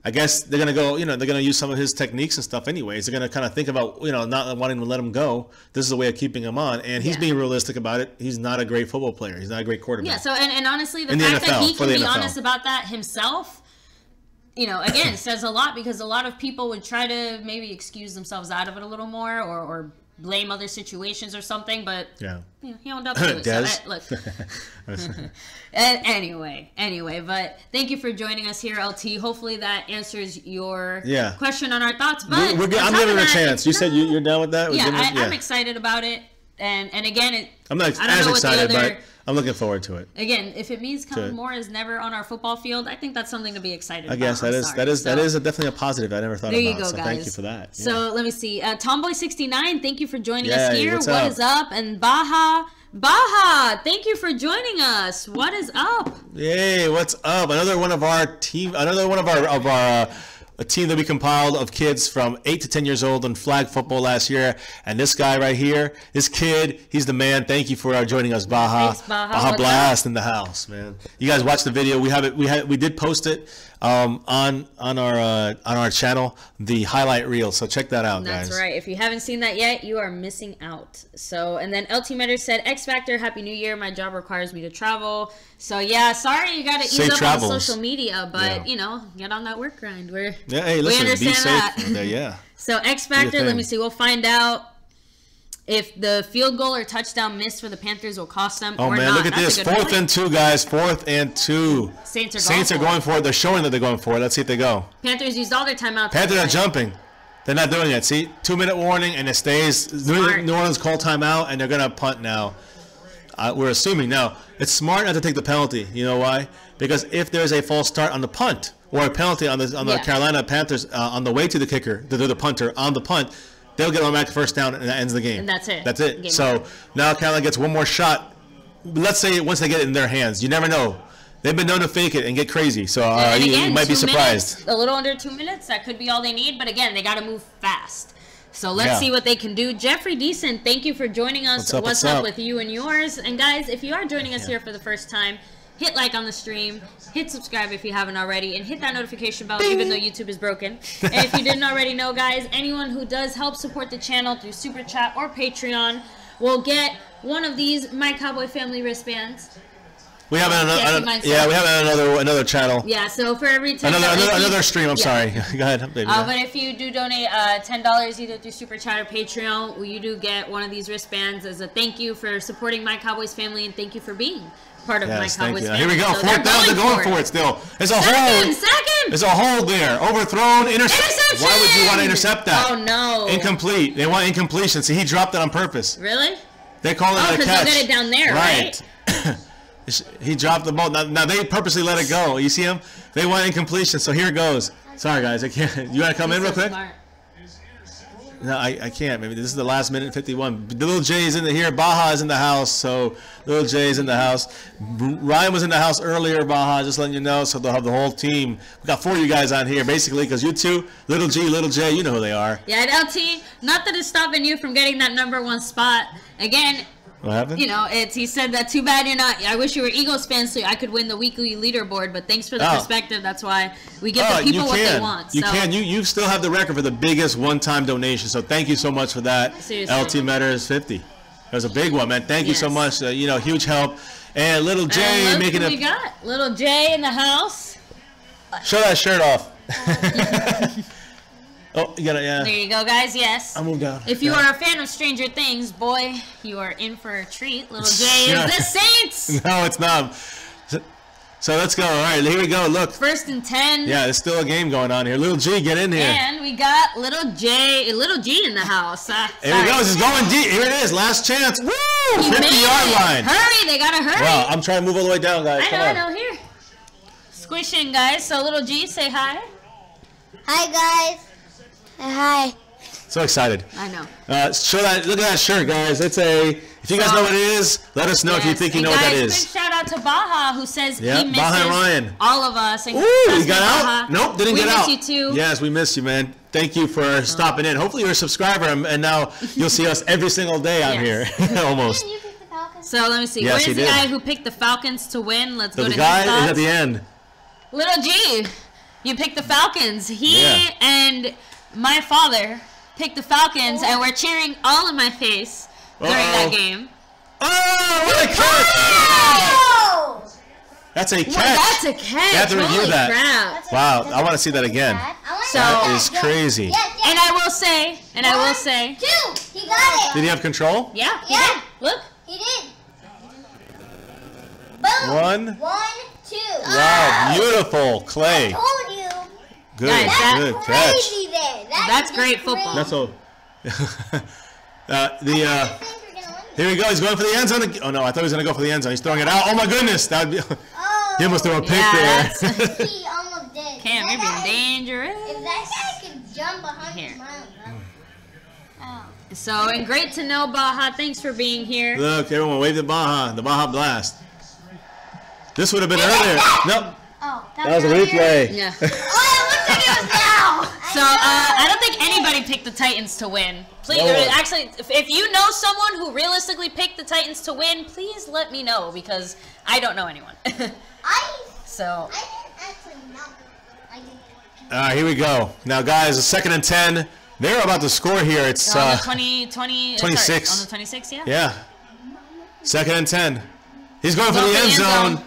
I guess they're gonna go. They're gonna use some of his techniques and stuff. Anyways, they're gonna kind of think about not wanting to let him go. This is a way of keeping him on, and he's being realistic about it. He's not a great football player. He's not a great quarterback. Yeah. So and honestly, the fact that he can be honest about that himself, again, says a lot because a lot of people would try to maybe excuse themselves out of it a little more or blame other situations or something, but he owned up to it. So look. Anyway, but thank you for joining us here, LT. Hopefully that answers your question on our thoughts. But I'm giving him a chance. You said you're down with that? I'm excited about it. And again, I'm not as excited, but I'm looking forward to it. Again, if it means Kellen Moore is never on our football field, I think that's something to be excited about. I guess that is definitely a positive I never thought about. There you go, so guys. Thank you for that. Yeah. So let me see. Tomboy69, thank you for joining us here. What is up? And Baha, thank you for joining us. What is up? Yay, what's up? Another one of our team. A team that we compiled of kids from 8 to 10 years old in flag football last year. And this guy right here, this kid, he's the man. Thank you for joining us, Baha. Thanks, Baha. Baha Blast in the house, man. You guys watch the video. We did post it on our channel, the highlight reel. So check that out, guys. That's right. If you haven't seen that yet, you are missing out. So, and then LT Metter said, X Factor, Happy New Year. My job requires me to travel. So yeah, sorry you got to ease up on social media, but get on that work grind. We understand be safe. that. So X Factor, let me see. We'll find out if the field goal or touchdown miss for the Panthers will cost them or not. Look at this. 4th and 2, guys. 4th and 2. Saints are going for it. They're showing that they're going for it. Let's see if they go. Panthers used all their timeouts. Panthers are jumping. They're not doing it. See, 2-minute warning, and it stays. New Orleans called timeout, and they're going to punt now. We're assuming now. It's smart not to take the penalty. You know why? Because if there's a false start on the punt or a penalty on the Carolina Panthers on the way to the kicker, the punter on the punt, they'll get on back to first down, and that ends the game. And that's it. That's it. So now Carolina gets one more shot. Let's say once they get it in their hands. You never know. They've been known to fake it and get crazy. So you might be surprised. Minutes, a little under 2 minutes. That could be all they need. But again, they got to move fast. So let's see what they can do. Jeffrey Decent, thank you for joining us. What's up with you and yours? And guys, if you are joining us here for the first time, hit like on the stream, hit subscribe if you haven't already, and hit that notification bell even though YouTube is broken. And if you didn't already know, guys, anyone who does help support the channel through Super Chat or Patreon will get one of these My Cowboy Family wristbands. We have another channel. Yeah, so for every $10, another stream. I'm sorry. Go ahead, baby. But if you do donate $10 either through Super Chat or Patreon, you do get one of these wristbands as a thank you for supporting My Cowboys Family and thank you for being part of my Cowboys family. Here we go. So 4th down. They're going for it still. There's a hold. Second. There's a hold there. Overthrown. Interception. Why would you want to intercept that? Oh, no. Incomplete. They want incompletion. See, he dropped it on purpose. Really? They call it a catch. because they'll get it down there, right? He dropped the ball. Now they purposely let it go. You see him? They want incompletion. So here it goes. Sorry, guys. I can't. You want to come in real quick? Smart. No, I can't. Maybe this is the last minute 51. The little J is in here. Baja is in the house. So little J is in the house. Ryan was in the house earlier, Baja, just letting you know. So they'll have the whole team. We got 4 of you guys on here, basically, because you two, little G, little J, you know who they are. Yeah, and LT, not that it's stopping you from getting that #1 spot. Again, what happened? You know, he said that too bad you're not. I wish you were Eagles fans so I could win the weekly leaderboard. But thanks for the perspective. That's why we give the people what they want. You can. You still have the record for the biggest one-time donation. So thank you so much for that. Seriously. LT Matters 50. That was a big one, man. Thank you so much. You know, huge help. And little J making it. We got little J in the house. Show that shirt off. Oh, you got it, yeah. There you go, guys. Yes. I'll move down. If you are a fan of Stranger Things, boy, you are in for a treat. Little J is the Saints. No, it's not. So let's go. All right, here we go. Look. 1st and 10. Yeah, there's still a game going on here. Little G, get in here. And we got little G in the house. Here he goes. He's going deep. Here it is. Last chance. Woo! 50-yard line. Hurry. They got to hurry. Wow, I'm trying to move all the way down, guys. I know. Here. Squishing, guys. So little G, say hi. Hi, guys. Hi. So excited. I know. Show that. Look at that shirt, guys. It's a. If you guys know what it is, let us know if you think you know what that is. Quick shout out to Baja who says he misses Baja and Ryan. all of us. And Ooh, he got out? Nope, didn't get out. We miss you too. Yes, we miss you, man. Thank you for stopping in. Hopefully you're a subscriber, and now you'll see us every single day out here, almost. Didn't you pick the Falcons? So let me see. Yes, Where's the guy who picked the Falcons to win? Let's go to the guy his thoughts. is at the end. Little G, you picked the Falcons. He and my father picked the Falcons, and we're cheering all in my face during that game. Oh, what a catch! Oh! That's a catch. Well, that's a catch. You have to review Holy that. crap. Wow, I want to see that again. That is crazy. And I will say, 2. He got it. Did he have control? Yeah. Yeah. Look. He did. Boom. 1. 1, 2. Wow, beautiful. Clay. I told you. Good, Guys, good That's catch. crazy there. That's great football. That's all. Here we go. He's going for the end zone. Oh no, I thought he was going to go for the end zone. He's throwing it out. Oh my goodness. That would be. He almost threw a pick there. He almost did. Cam, you're being dangerous. If that guy could jump 100 miles, So, and great to know, Baja. Thanks for being here. Look, everyone, wave the Baja Blast. This would have been earlier. Nope. Oh, That was a replay. Yeah. Oh, it looks like it was now. So, I don't think anybody picked the Titans to win. Please, No one. actually, if you know someone who realistically picked the Titans to win, please let me know, because I don't know anyone. I didn't actually know. I didn't. All right, here we go. Now, guys, a 2nd and 10. They're about to score here. It's on the 26. 26. On the 26, yeah? Yeah. 2nd and 10. He's going for the end zone.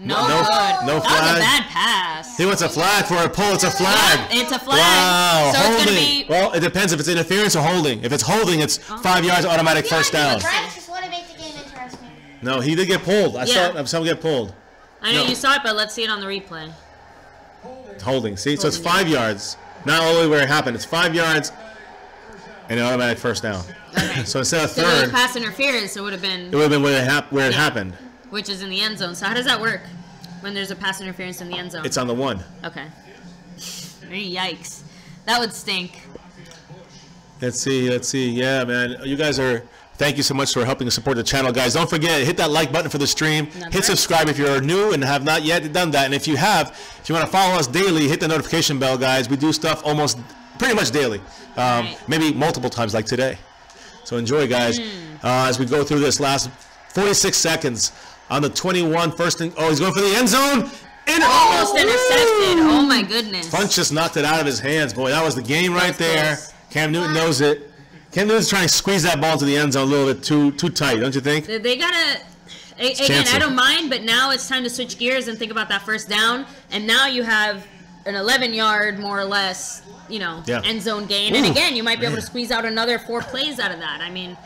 No No good. flag. That was a bad pass. He wants a flag for a pull. It's a flag. It's a flag. Wow, So holding. it's going to be... Well, it depends if it's interference or holding. If it's holding, it's 5 yards automatic first down. Frank just want to make the game interesting. No, he did get pulled. I saw him get pulled. I know No. you saw it, but let's see it on the replay. Holding. See, so it's 5 yards. Not only where it happened, it's 5 yards and an automatic first down. Okay. So instead of So there was third, pass interference, it would have been... it would have been where it happened. Which is in the end zone. So how does that work when there's a pass interference in the end zone? It's on the 1. Okay. Yikes. That would stink. Let's see. Yeah, man. You guys are... Thank you so much for helping support the channel, guys. Don't forget, hit that like button for the stream. Hit subscribe if you're new and have not yet done that. And if you want to follow us daily, hit the notification bell, guys. We do stuff pretty much daily. Maybe multiple times like today. So enjoy, guys. As we go through this last 46 seconds on the 21, first and... Oh, he's going for the end zone. Almost intercepted. Oh, my goodness. Funch just knocked it out of his hands. Boy, that was the game right there. Close. Cam Newton knows it. Cam Newton's trying to squeeze that ball into the end zone a little bit too tight, don't you think? They got to... Again, chancy. I don't mind, but now it's time to switch gears and think about that first down. And now you have an 11-yard, more or less, end zone gain. And again, you might be able to squeeze out another 4 plays out of that. I mean...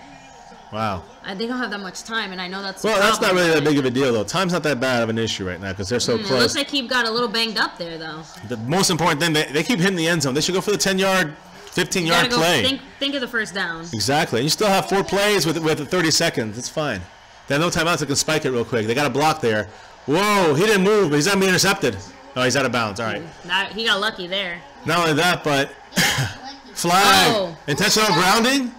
Wow. They don't have that much time, and I know that's Well, that's not really that big of a deal, though. Time's not that bad of an issue right now because they're so It close. looks like he got a little banged up there, though. The most important thing, they keep hitting the end zone. They should go for the 10-yard, 15-yard play. Think of the first down. Exactly. And you still have 4 plays with 30 seconds. It's fine. They have no timeouts. They can spike it real quick. They got a block there. Whoa, he didn't move, but he's not being intercepted. Oh, he's out of bounds. All right. He got lucky there. Not only that, but flag. Oh. Intentional grounding?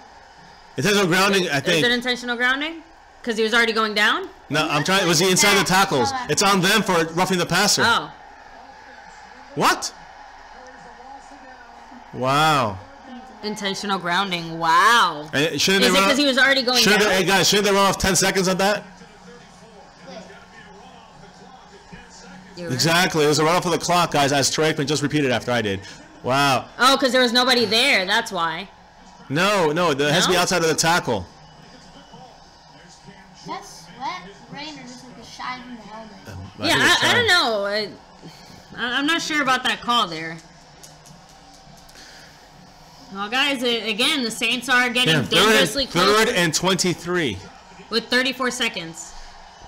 Intentional grounding, I think. Is it intentional grounding? Because he was already going down? No, I'm trying. Was he inside the tackles? It's on them for roughing the passer. Oh. What? Wow. Intentional grounding. Wow. And Is it because he was already going down? Hey, guys, shouldn't they run off 10 seconds on that? You're right. Exactly. It was a run off of the clock, guys, as Troy Aikman just repeated after I did. Wow. Oh, because there was nobody there. That's why. No, it has to be outside of the tackle. That's sweat, rain, or just like a shine from the helmet. Yeah, I don't know. I'm not sure about that call there. Well, guys, again, the Saints are getting dangerously close. 3rd and 23. With 34 seconds.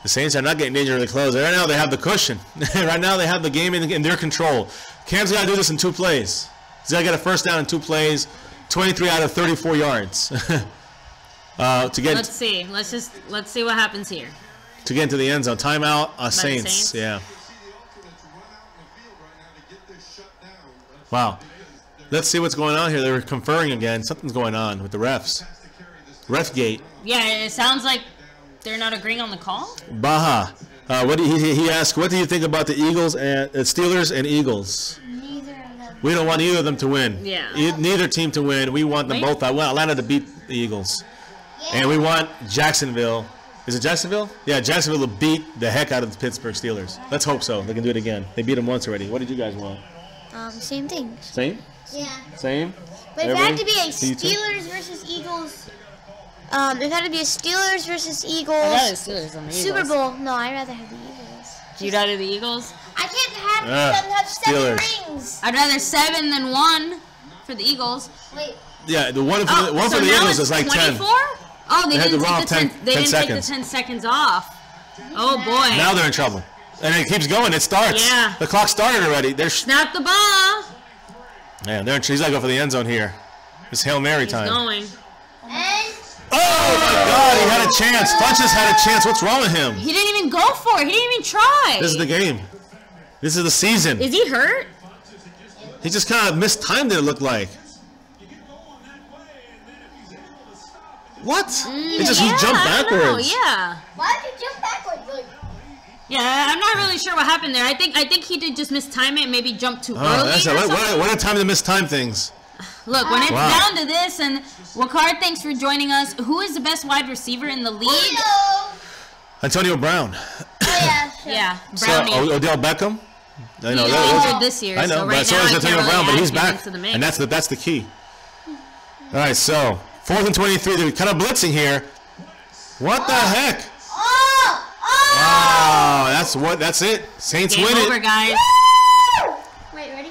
The Saints are not getting dangerously close. Right now, they have the cushion. Right now, they have the game in their control. Cam's got to do this in 2 plays. He's got to get a first down in 2 plays. 23 out of 34 yards. To get. Let's see. Let's see what happens here. To get into the end zone. Timeout. Saints. Saints. Yeah. Wow. Let's see what's going on here. They're conferring again. Something's going on with the refs. Refgate. Yeah, it sounds like they're not agreeing on the call. Baha. He asked, what do you think about the Eagles and Steelers and Eagles? Neither of them. We don't want either of them to win. Yeah. Neither team to win. We want them both. I want Atlanta to beat the Eagles. Yeah. And we want Jacksonville. Is it Jacksonville? Yeah, Jacksonville to beat the heck out of the Pittsburgh Steelers. Let's hope so. They can do it again. They beat them once already. What did you guys want? Same thing. Same? Yeah. Same? But if it had to be a Everybody? Steelers versus Eagles, it had to be a Steelers versus Eagles. I'd rather Steelers on the Super Eagles. Bowl. No, I'd rather have the Eagles. You'd rather the Eagles? I can't have them have 7 Steelers. rings. I'd rather 7 than 1 for the Eagles. Wait. Yeah, the one for So the now Eagles it's is like 10. 24? Oh, they had didn't to run take the off 10. 10 They didn't take the seconds. 10 seconds off. Oh boy. Now they're in trouble. And it keeps going. It starts. Yeah. The clock started already. Snap the ball. Man, he's got to go for the end zone here. It's Hail Mary He's time. going. And Oh, my God. He had a chance. Funches had a chance. What's wrong with him? He didn't even go for it. He didn't even try. This is the game. This is the season. Is he hurt? He just kind of mistimed it, it looked like. What? He jumped I don't know, backwards. yeah. why did you jump backwards? Like, Yeah, I'm not really sure what happened there. I think he did just mistime it, maybe jump too early. That's or what a time to mistime things. Look, when it's Wow. down to this, and Wakar, thanks for joining us. Who is the best wide receiver in the league? Julio. Antonio Brown. Oh yeah. Sure. Yeah, So, Brownie. Odell Beckham. I know. He's that- injured this year, I know, so but right so now is I can't Antonio really Brown, but add he's him back, into the mix. and that's the key. All right, so 4th and 23. They're kind of blitzing here. What the heck? Oh! Wow, that's it. Saints Game win over, it. guys. Wait, ready?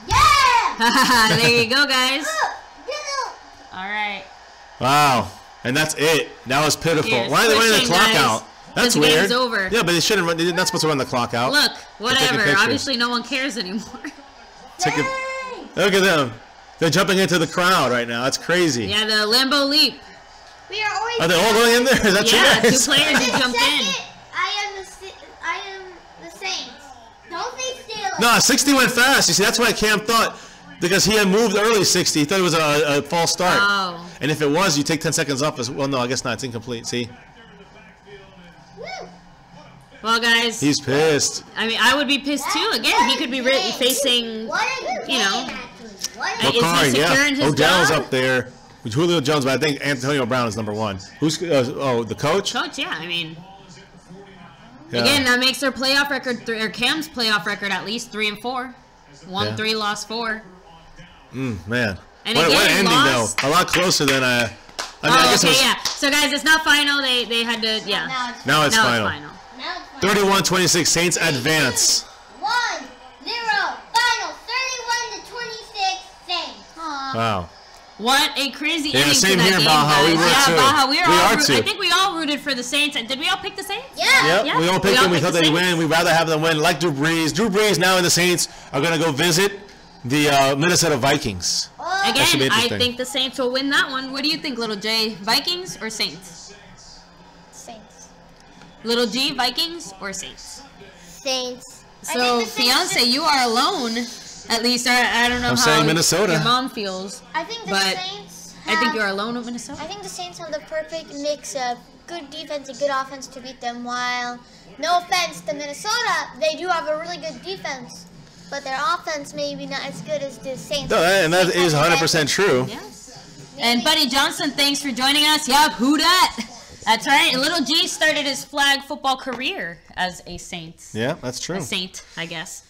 Yeah! There you go, guys. Yeah! All right. Wow, and that's it. That was pitiful. Here, Why are they running the switching, clock guys. out? That's The weird. game's over. Yeah, but they shouldn't run. They're not supposed to run the clock out. Look, taking whatever. pictures. Obviously, no one cares anymore. Look at them. They're jumping into the crowd right now. That's crazy. Yeah, the Lambo leap. We are always. Are they all going in there? Is that Yeah, you 2 guys? players who jumped in. Second, I am the Saints. Don't say Steelers. No, 60 went fast. You see, that's why Cam thought, because he had moved early 60. He thought it was a false start. Oh. And if it was, you take 10 seconds off. Well, no, I guess not. It's incomplete. See? Woo. Well, guys, He's pissed. I mean, I would be pissed too. Again, he could be facing. What a you know. game, actually. What Is he Bakari, securing his Odell's job? up there with Julio Jones, but I think Antonio Brown is number 1. Who's the coach? Coach, yeah, I mean, Yeah. again, that makes their playoff record, or Cam's playoff record, at least 3-4. Won Yeah. 3, lost 4. Man. And what again, ending, lost. though. A lot closer than I mean, I Oh, guess it okay, was yeah. So, guys, it's not final. They had to, yeah. Now it's now it's Now final. it's final. Now it's 31-26, Saints advance. 1-0. Final. 31-26 Saints. Aw. Wow. What a crazy ending same to that here, game, Baja. guys. We were too. Baja. We are too. I think we all rooted for the Saints. Did we all pick the Saints? Yeah. Yep, we all picked them. We thought they'd win. We'd rather have them win. Like Drew Brees. Drew Brees now and the Saints are going to go visit the Minnesota Vikings. Again, I think the Saints will win that one. What do you think, Little J? Vikings or Saints? Saints. Little G, Vikings or Saints? Saints. So, fiance, you are alone. At least, I don't know I'm how saying Minnesota. your mom feels. I think the Saints I think you're alone with Minnesota. I think the Saints have the perfect mix of good defense and good offense to beat them, while, no offense to Minnesota, they do have a really good defense, but their offense may be not as good as the Saints. No, and that is 100% true. Yes. And Buddy Johnson, thanks for joining us. Yep, who dat? That's right. Little G started his flag football career as a Saint. Yeah, that's true. A Saint, I guess.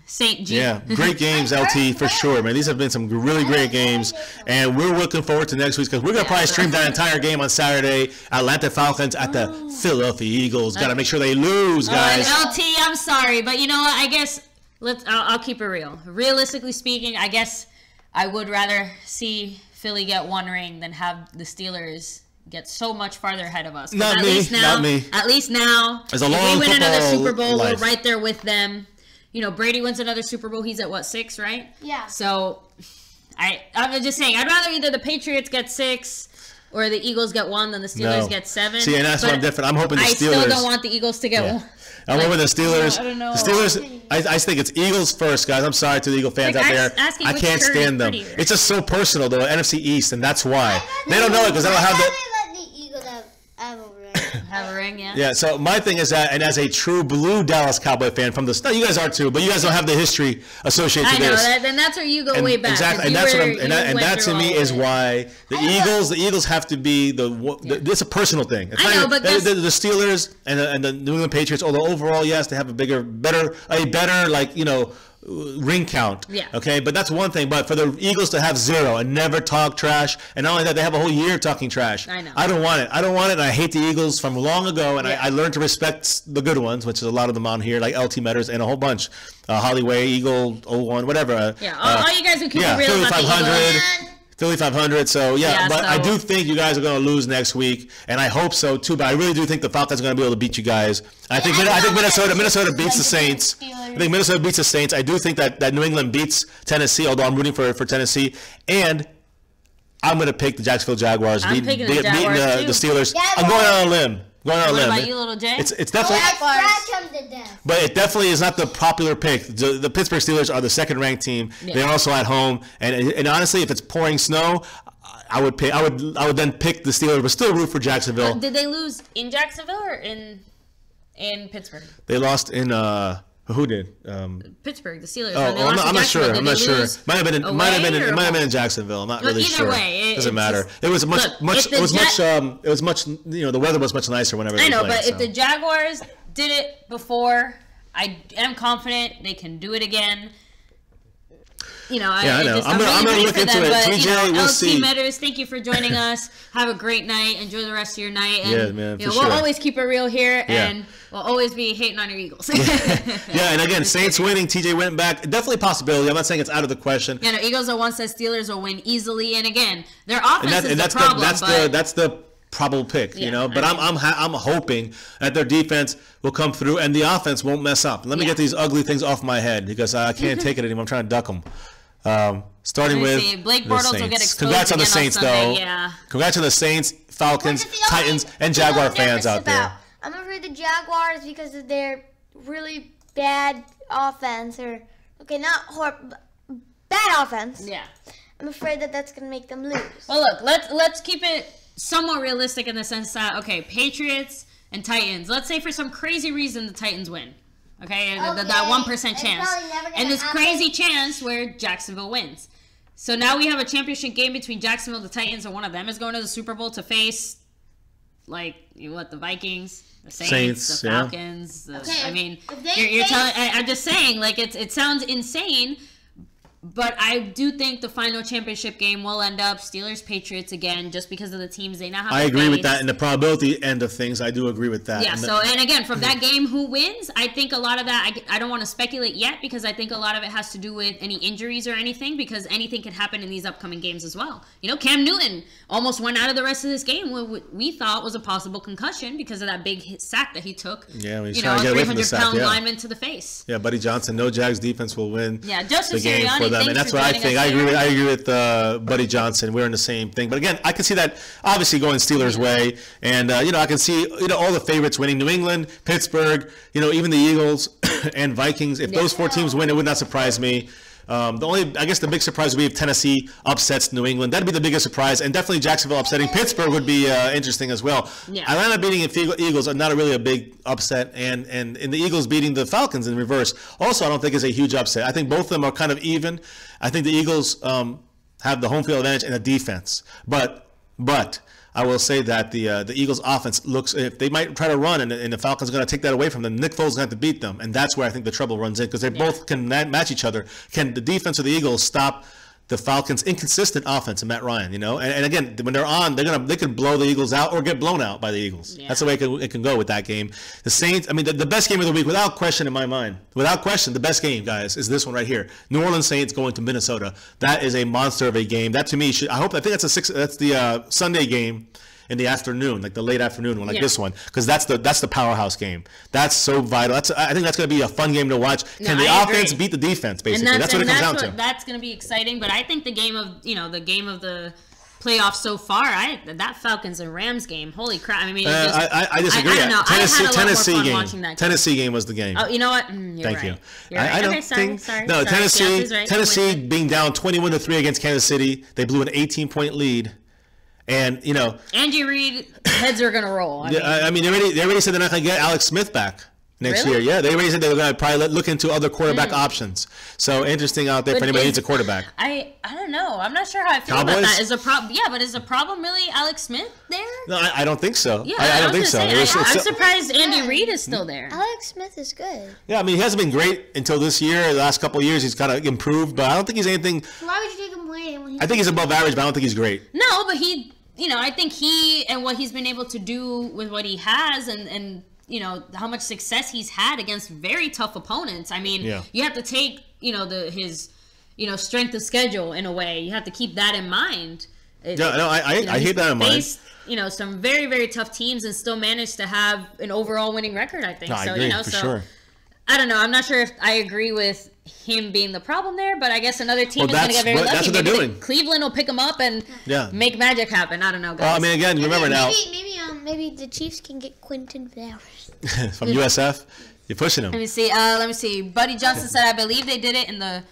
Saint G. Yeah, great games, LT, for sure, man. These have been some really great games, and we're looking forward to next week because we're going to probably stream that entire game on Saturday. Atlanta Falcons at the Philadelphia Eagles. Got to make sure they lose, guys. LT, I'm sorry, but you know what? I guess I'll keep it real. Realistically speaking, I guess I would rather see Philly get one ring than have the Steelers get so much farther ahead of us. Not me. At least now, There's a if long we win another football Super Bowl, life. we're right there with them. You know, Brady wins another Super Bowl. He's at what, 6, right? Yeah. So, I'm just saying, I'd rather either the Patriots get 6 or the Eagles get 1 than the Steelers get 7. See, and that's what I'm different. I'm hoping the Steelers. I still don't want the Eagles to get 1. I'm hoping the Steelers. I don't know. The Steelers. I think it's Eagles first, guys. I'm sorry to the Eagle fans out there. I can't stand them. It's just so personal, though. NFC East, and that's why they don't know it because they don't have the. Let the Eagles have a ring. Have a ring, yeah. Yeah, so my thing is that, and as a true blue Dallas Cowboy fan from the start, you guys are too, but you guys don't have the history associated I to know, this. Then that's where you go way back. Exactly, and that's what I'm, and that to me is why the Eagles have to be it's a personal thing. It's I know, but the Steelers and the New England Patriots, although overall, yes, they have a better like, you know, ring count. Yeah. Okay, but that's one thing. But for the Eagles to have 0 and never talk trash, and not only that, they have a whole year talking trash. I know. I don't want it. And I hate the Eagles from long ago, and I learned to respect the good ones, which is a lot of them on here, like LT Metters and a whole bunch. Hollyway, Eagle, 01, whatever. Yeah, all you guys who keep it real Philly about the 500. Eagles. Philly 500, so yeah, but so, I do think you guys are going to lose next week, and I hope so too. But I really do think the Falcons are going to be able to beat you guys. I think Minnesota beats the Saints. I think Minnesota beats the Saints. I do think that New England beats Tennessee, although I'm rooting for Tennessee, and I'm going to pick the Jacksonville Jaguars beating the Steelers. I'm going on a limb. What about you, Little Jay? It's definitely. But it definitely is not the popular pick. The Pittsburgh Steelers are the second-ranked team. Yeah. They're also at home, and honestly, if it's pouring snow, I would then pick the Steelers, but still root for Jacksonville. Did they lose in Jacksonville or in Pittsburgh? They lost in who did? Pittsburgh, the Steelers. I'm not sure. I'm not sure. Might have been in Jacksonville. I'm not really sure. Either way, it doesn't matter. It was much. You know, the weather was much nicer whenever they played. But if the Jaguars did it before, I am confident they can do it again. You know, I know. I'm gonna look into it. TJ, we'll see. LT Metters, thank you for joining us. Have a great night. Enjoy the rest of your night. And, yeah, man. We'll always keep it real here, and we'll always be hating on your Eagles. Yeah, and again, Saints winning. TJ went back. Definitely a possibility. I'm not saying it's out of the question. Yeah, no, Eagles are 1 says Steelers will win easily, and again, their offense is the problem. That's the probable pick, you know. But I'm hoping that their defense will come through and the offense won't mess up. Let me get these ugly things off my head because I can't take it anymore. I'm trying to duck them. Starting with Blake Bortles will get exposed. Congrats on the Saints, though. Yeah. Congrats on the Saints, Falcons, Titans, and Jaguar fans out there. I'm afraid the Jaguars because of their really bad offense, or bad offense. Yeah. I'm afraid that that's gonna make them lose. Well, look, let's keep it somewhat realistic in the sense that Patriots and Titans. Let's say for some crazy reason the Titans win. Okay, that 1% chance, and this crazy chance where Jacksonville wins. So now we have a championship game between Jacksonville, the Titans, and one of them is going to the Super Bowl to face, the Vikings, the Saints, the Falcons. I mean, you're telling. I'm just saying, it sounds insane, But I do think the final championship game will end up Steelers-Patriots again, just because of the teams they now have. I agree with that. And the probability end of things, I do agree with that. Yeah, and again, from that game, who wins? I think a lot of that, I don't want to speculate yet, because I think a lot of it has to do with any injuries or anything, because anything could happen in these upcoming games as well. Cam Newton almost went out of the rest of this game what we thought was a possible concussion because of that big sack that he took. Yeah, he's trying to get away from the sack. 300-pound lineman to the face. Yeah, Buddy Johnson, no Jags defense will win Joseph the game Sirianni, for them. And that's what I think. I agree with Buddy Johnson. We're in the same thing. But again, I can see that obviously going Steelers' way. And, I can see, all the favorites winning. New England, Pittsburgh, even the Eagles and Vikings. If those 4 teams win, it would not surprise me. I guess the big surprise would be if Tennessee upsets New England. That'd be the biggest surprise, and definitely Jacksonville upsetting Pittsburgh would be interesting as well. Yeah. Atlanta beating the Eagles are not really a big upset, and the Eagles beating the Falcons in reverse also I don't think is a huge upset. I think both of them are kind of even. I think the Eagles have the home field advantage and the defense, but I will say that the Eagles' offense looks, if they might try to run, and the Falcons are going to take that away from them, Nick Foles is going to have to beat them, and that's where I think the trouble runs in, because they both can match each other. Can the defense of the Eagles stop the Falcons' inconsistent offense and Matt Ryan? And again, when they're on, they could blow the Eagles out or get blown out by the Eagles. Yeah. That's the way it can go with that game. The Saints, the best game of the week, without question in my mind, the best game, guys, is this one right here. New Orleans Saints going to Minnesota. That is a monster of a game. That to me I think that's the Sunday game in the afternoon, like the late afternoon one, like this one, because that's the powerhouse game. That's so vital. I think that's going to be a fun game to watch. Can the offense beat the defense? Basically, that's what it comes down to. That's going to be exciting. But I think the game of the playoffs so far, that Falcons and Rams game, holy crap! I disagree. I don't know. Tennessee game was the game. Oh, you know what? Thank you. I don't think. No, Tennessee being down 21-3 against Kansas City, they blew an 18-point lead. And Andy Reid heads are gonna roll. They already said they're not gonna get Alex Smith back next year. Yeah, they already said they were gonna probably look into other quarterback options. So interesting out there for anybody who needs a quarterback. I don't know. I'm not sure how I feel Cowboys? about that. Is a problem? Yeah, but is the problem really Alex Smith there? No, I don't think so. Yeah, I don't think so. I'm surprised Andy Reid is still there. Alex Smith is good. Yeah, he hasn't been great until this year. The last couple of years, he's kind of improved, but I don't think he's anything. Why would you take him away? I think he's above average, but I don't think he's great. No, but he. I think he and what he's been able to do with what he has and how much success he's had against very tough opponents. You have to take, his strength of schedule in a way. You have to keep that in mind. I keep that in mind. Some very, very tough teams and still managed to have an overall winning record, I think. No, I agree, for sure. I don't know. I'm not sure if I agree with him being the problem there, but I guess another team is going to get very lucky. That's what they're doing. Cleveland will pick him up and make magic happen. I don't know, guys. Well, again, remember now. Maybe the Chiefs can get Quentin Flowers from USF. You're pushing him. Let me see. Buddy Johnson said, I believe they did it in the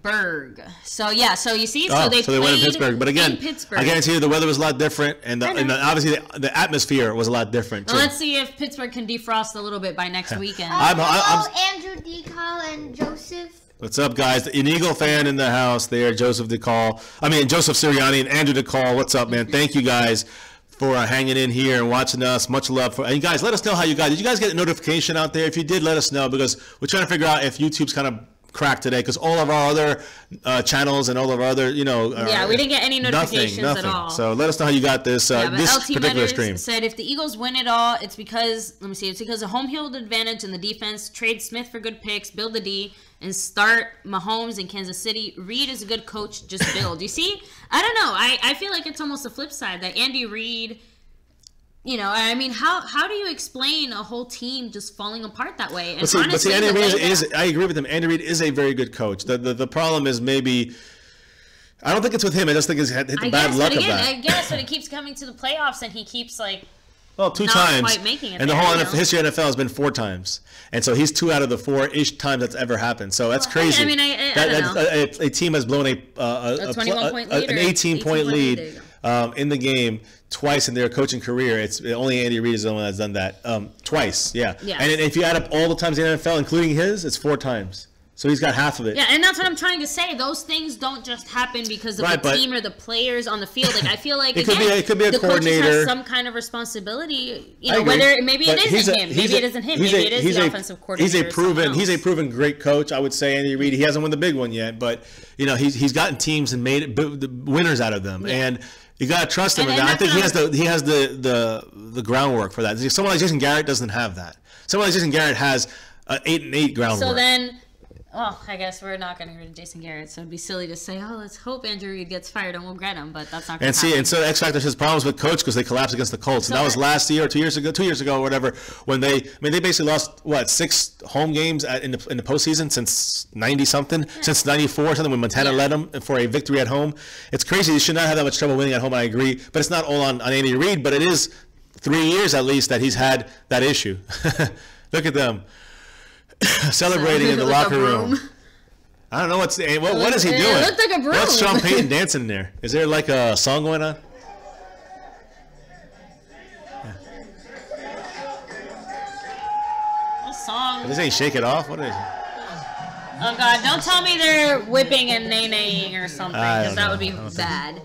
Berg. So you see, so they went in Pittsburgh. But again, I guarantee you the weather was a lot different, and obviously the atmosphere was a lot different too. Well, let's see if Pittsburgh can defrost a little bit by next weekend. Andrew DeCall and Joseph. What's up, guys? An Eagle fan in the house there, Joseph Sirianni and Andrew DeCall. What's up, man? Thank you guys for hanging in here and watching us. Much love. And you guys, let us know how did you guys get a notification out there? If you did, let us know, because we're trying to figure out if YouTube's kind of cracked today, because all of our other channels and all of our other, we didn't get any notifications nothing. At all. So let us know how you got this this LT particular stream. Said if the Eagles win it all, it's because of home field advantage in the defense. Trade Smith for good picks, build the D, and start Mahomes in Kansas City. Reid is a good coach, just build. You see, I don't know. I feel like it's almost the flip side that Andy Reid. How do you explain a whole team just falling apart that way? And honestly, Andy Reid I agree with him. Andy Reid is a very good coach. The problem is maybe, I don't think it's with him. I just think it's hit the bad luck of that. I guess, but it keeps coming to the playoffs, and he keeps two times. Quite making it and the whole history of NFL has been 4 times, and so he's 2 out of the 4-ish times that's ever happened. So that's crazy. I don't know. A team has blown an 18-point lead in the game twice in their coaching career. It's only Andy Reid is the one that's done that twice. Yeah. And if you add up all the times in the NFL, including his, it's 4 times. So he's got half of it. Yeah, and that's what I'm trying to say. Those things don't just happen because of the team or the players on the field. Like I feel like it could be a coordinator. Coaches has some kind of responsibility. You know, whether maybe it isn't him, maybe it isn't him, maybe it is the offensive coordinator. He's a proven great coach. I would say Andy Reid. He hasn't won the big one yet, but you know he's gotten teams and made the winners out of them. Yeah. And you gotta trust him. And I think he has the groundwork for that. Someone like Jason Garrett doesn't have that. Someone like Jason Garrett has 8-8 groundwork. So then. Well, I guess we're not going to get rid of Jason Garrett, so it'd be silly to say, oh, let's hope Andrew Reid gets fired and we'll get him, but that's not going to happen. And so X Factor has problems with coach because they collapsed against the Colts. And that was last year or 2 years ago or whatever, when they basically lost, 6 home games in the postseason since 90-something, since 94 or something, when Montana led them for a victory at home. It's crazy. They should not have that much trouble winning at home, I agree. But it's not all on Andy Reid, but it is 3 years at least that he's had that issue. Look at them. Celebrating in the locker room. I don't know what is he doing? It looked like a broom. What's Sean Payton dancing in there? Is there like a song going on? Yeah. What song? This ain't Shake It Off? What is it? Oh God! Don't tell me they're whipping and nay-naying or something, because that would be bad.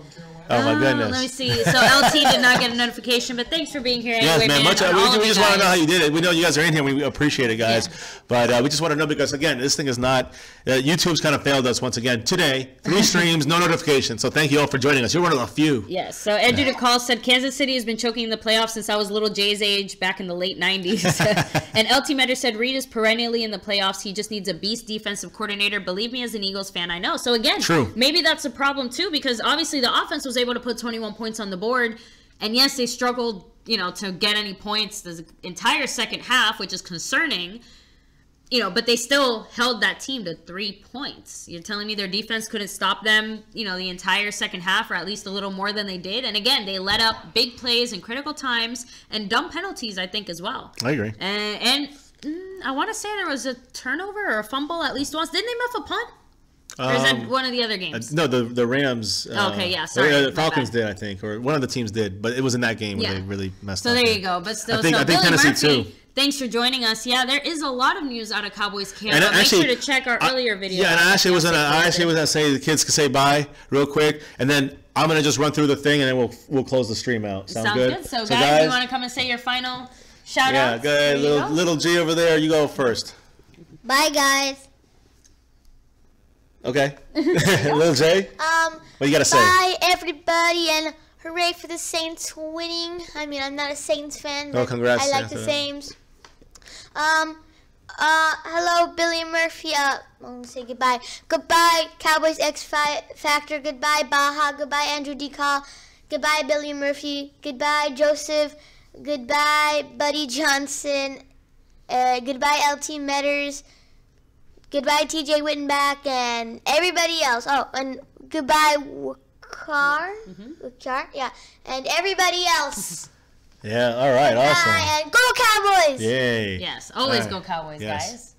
Oh my goodness. Let me see. So LT did not get a notification, but thanks for being here anyway, man. We just want to know how you did it. We know you guys are in here. We appreciate it, guys. Yeah. But we just want to know because, again, this thing is not YouTube's kind of failed us once again. Today, 3 streams, no notifications. So thank you all for joining us. You're one of the few. Yes. So Andrew DeCall said, Kansas City has been choking in the playoffs since I was little Jay's age back in the late 90s. And LT Metter said, Reid is perennially in the playoffs. He just needs a beast defensive coordinator. Believe me, as an Eagles fan, I know. So, again, maybe that's a problem, too, because obviously the offense was able to put 21 points on the board, and yes, they struggled, to get any points the entire second half, which is concerning, but they still held that team to 3 points. You're telling me their defense couldn't stop them, the entire second half, or at least a little more than they did? And again, they let up big plays in critical times and dumb penalties, I think, as well. I agree. And I want to say there was a turnover or a fumble at least once. Didn't they muff a punt? Or is that one of the other games? No, the Rams. Okay, yeah, sorry. The Falcons did, I think, or one of the teams did, but it was in that game where they really messed up. So there you go. But still, I think Tennessee Murphy, too. Thanks for joining us. Yeah, there is a lot of news out of Cowboys camp. And make sure to check our earlier video. Yeah, and I actually was gonna say the kids could say bye real quick, and then I'm gonna just run through the thing, and then we'll close the stream out. Sounds good? So guys, you want to come and say your final shout out? Yeah, go ahead, little G over there. You go first. Bye, guys. Okay. Little J? What you got to say? Bye, everybody, and hooray for the Saints winning. I mean, I'm not a Saints fan, but congrats. I like the Saints. Hello, Billy Murphy. I want to say goodbye. Goodbye, Cowboys X Factor. Goodbye, Baja. Goodbye, Andrew DeCall. Goodbye, Billy Murphy. Goodbye, Joseph. Goodbye, Buddy Johnson. Goodbye, LT Metters. Goodbye, TJ Wittenbach, and everybody else. Oh, and goodbye, Wukar. Yeah, and everybody else. Yeah, all right, awesome. And go Cowboys! Yay. Yes, always go Cowboys, guys.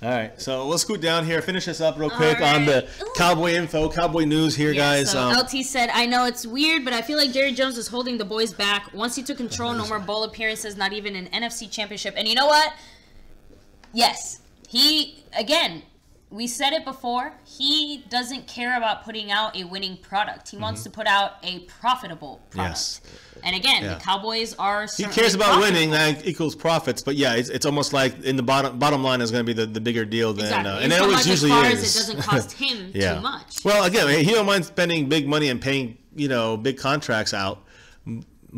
All right, so we'll scoot down here, finish this up real quick on the Cowboy info, Cowboy news here, guys. So LT said, I know it's weird, but I feel like Jerry Jones is holding the boys back. Once he took control, no more bowl appearances, not even an NFC championship. And you know what? Yes. He, again, we said it before, he doesn't care about putting out a winning product. He wants to put out a profitable product. Yes. And again, the Cowboys are certainly He cares about winning, that equals profits. But yeah, it's almost like in the bottom line is going to be the bigger deal than, and it always usually is. As it doesn't cost him too much. Well, again, he don't mind spending big money and paying, big contracts out.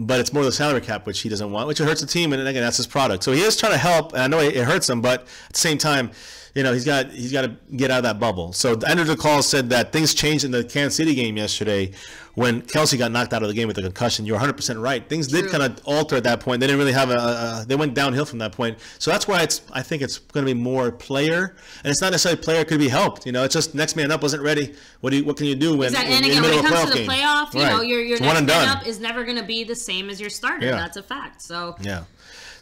But it's more the salary cap, which he doesn't want, which hurts the team. And again, that's his product. So he is trying to help, and I know it hurts him, but at the same time, he's got to get out of that bubble. So the end of the call said that things changed in the Kansas City game yesterday when Kelsey got knocked out of the game with a concussion. You're 100% right. Things did kind of alter at that point. They didn't really have they went downhill from that point. So that's why I think it's going to be more player, and it's not necessarily player could be helped. It's just next man up wasn't ready. What can you do when and again, when it comes to the playoff, your next man up is never going to be the same as your starter. Yeah. That's a fact. So yeah.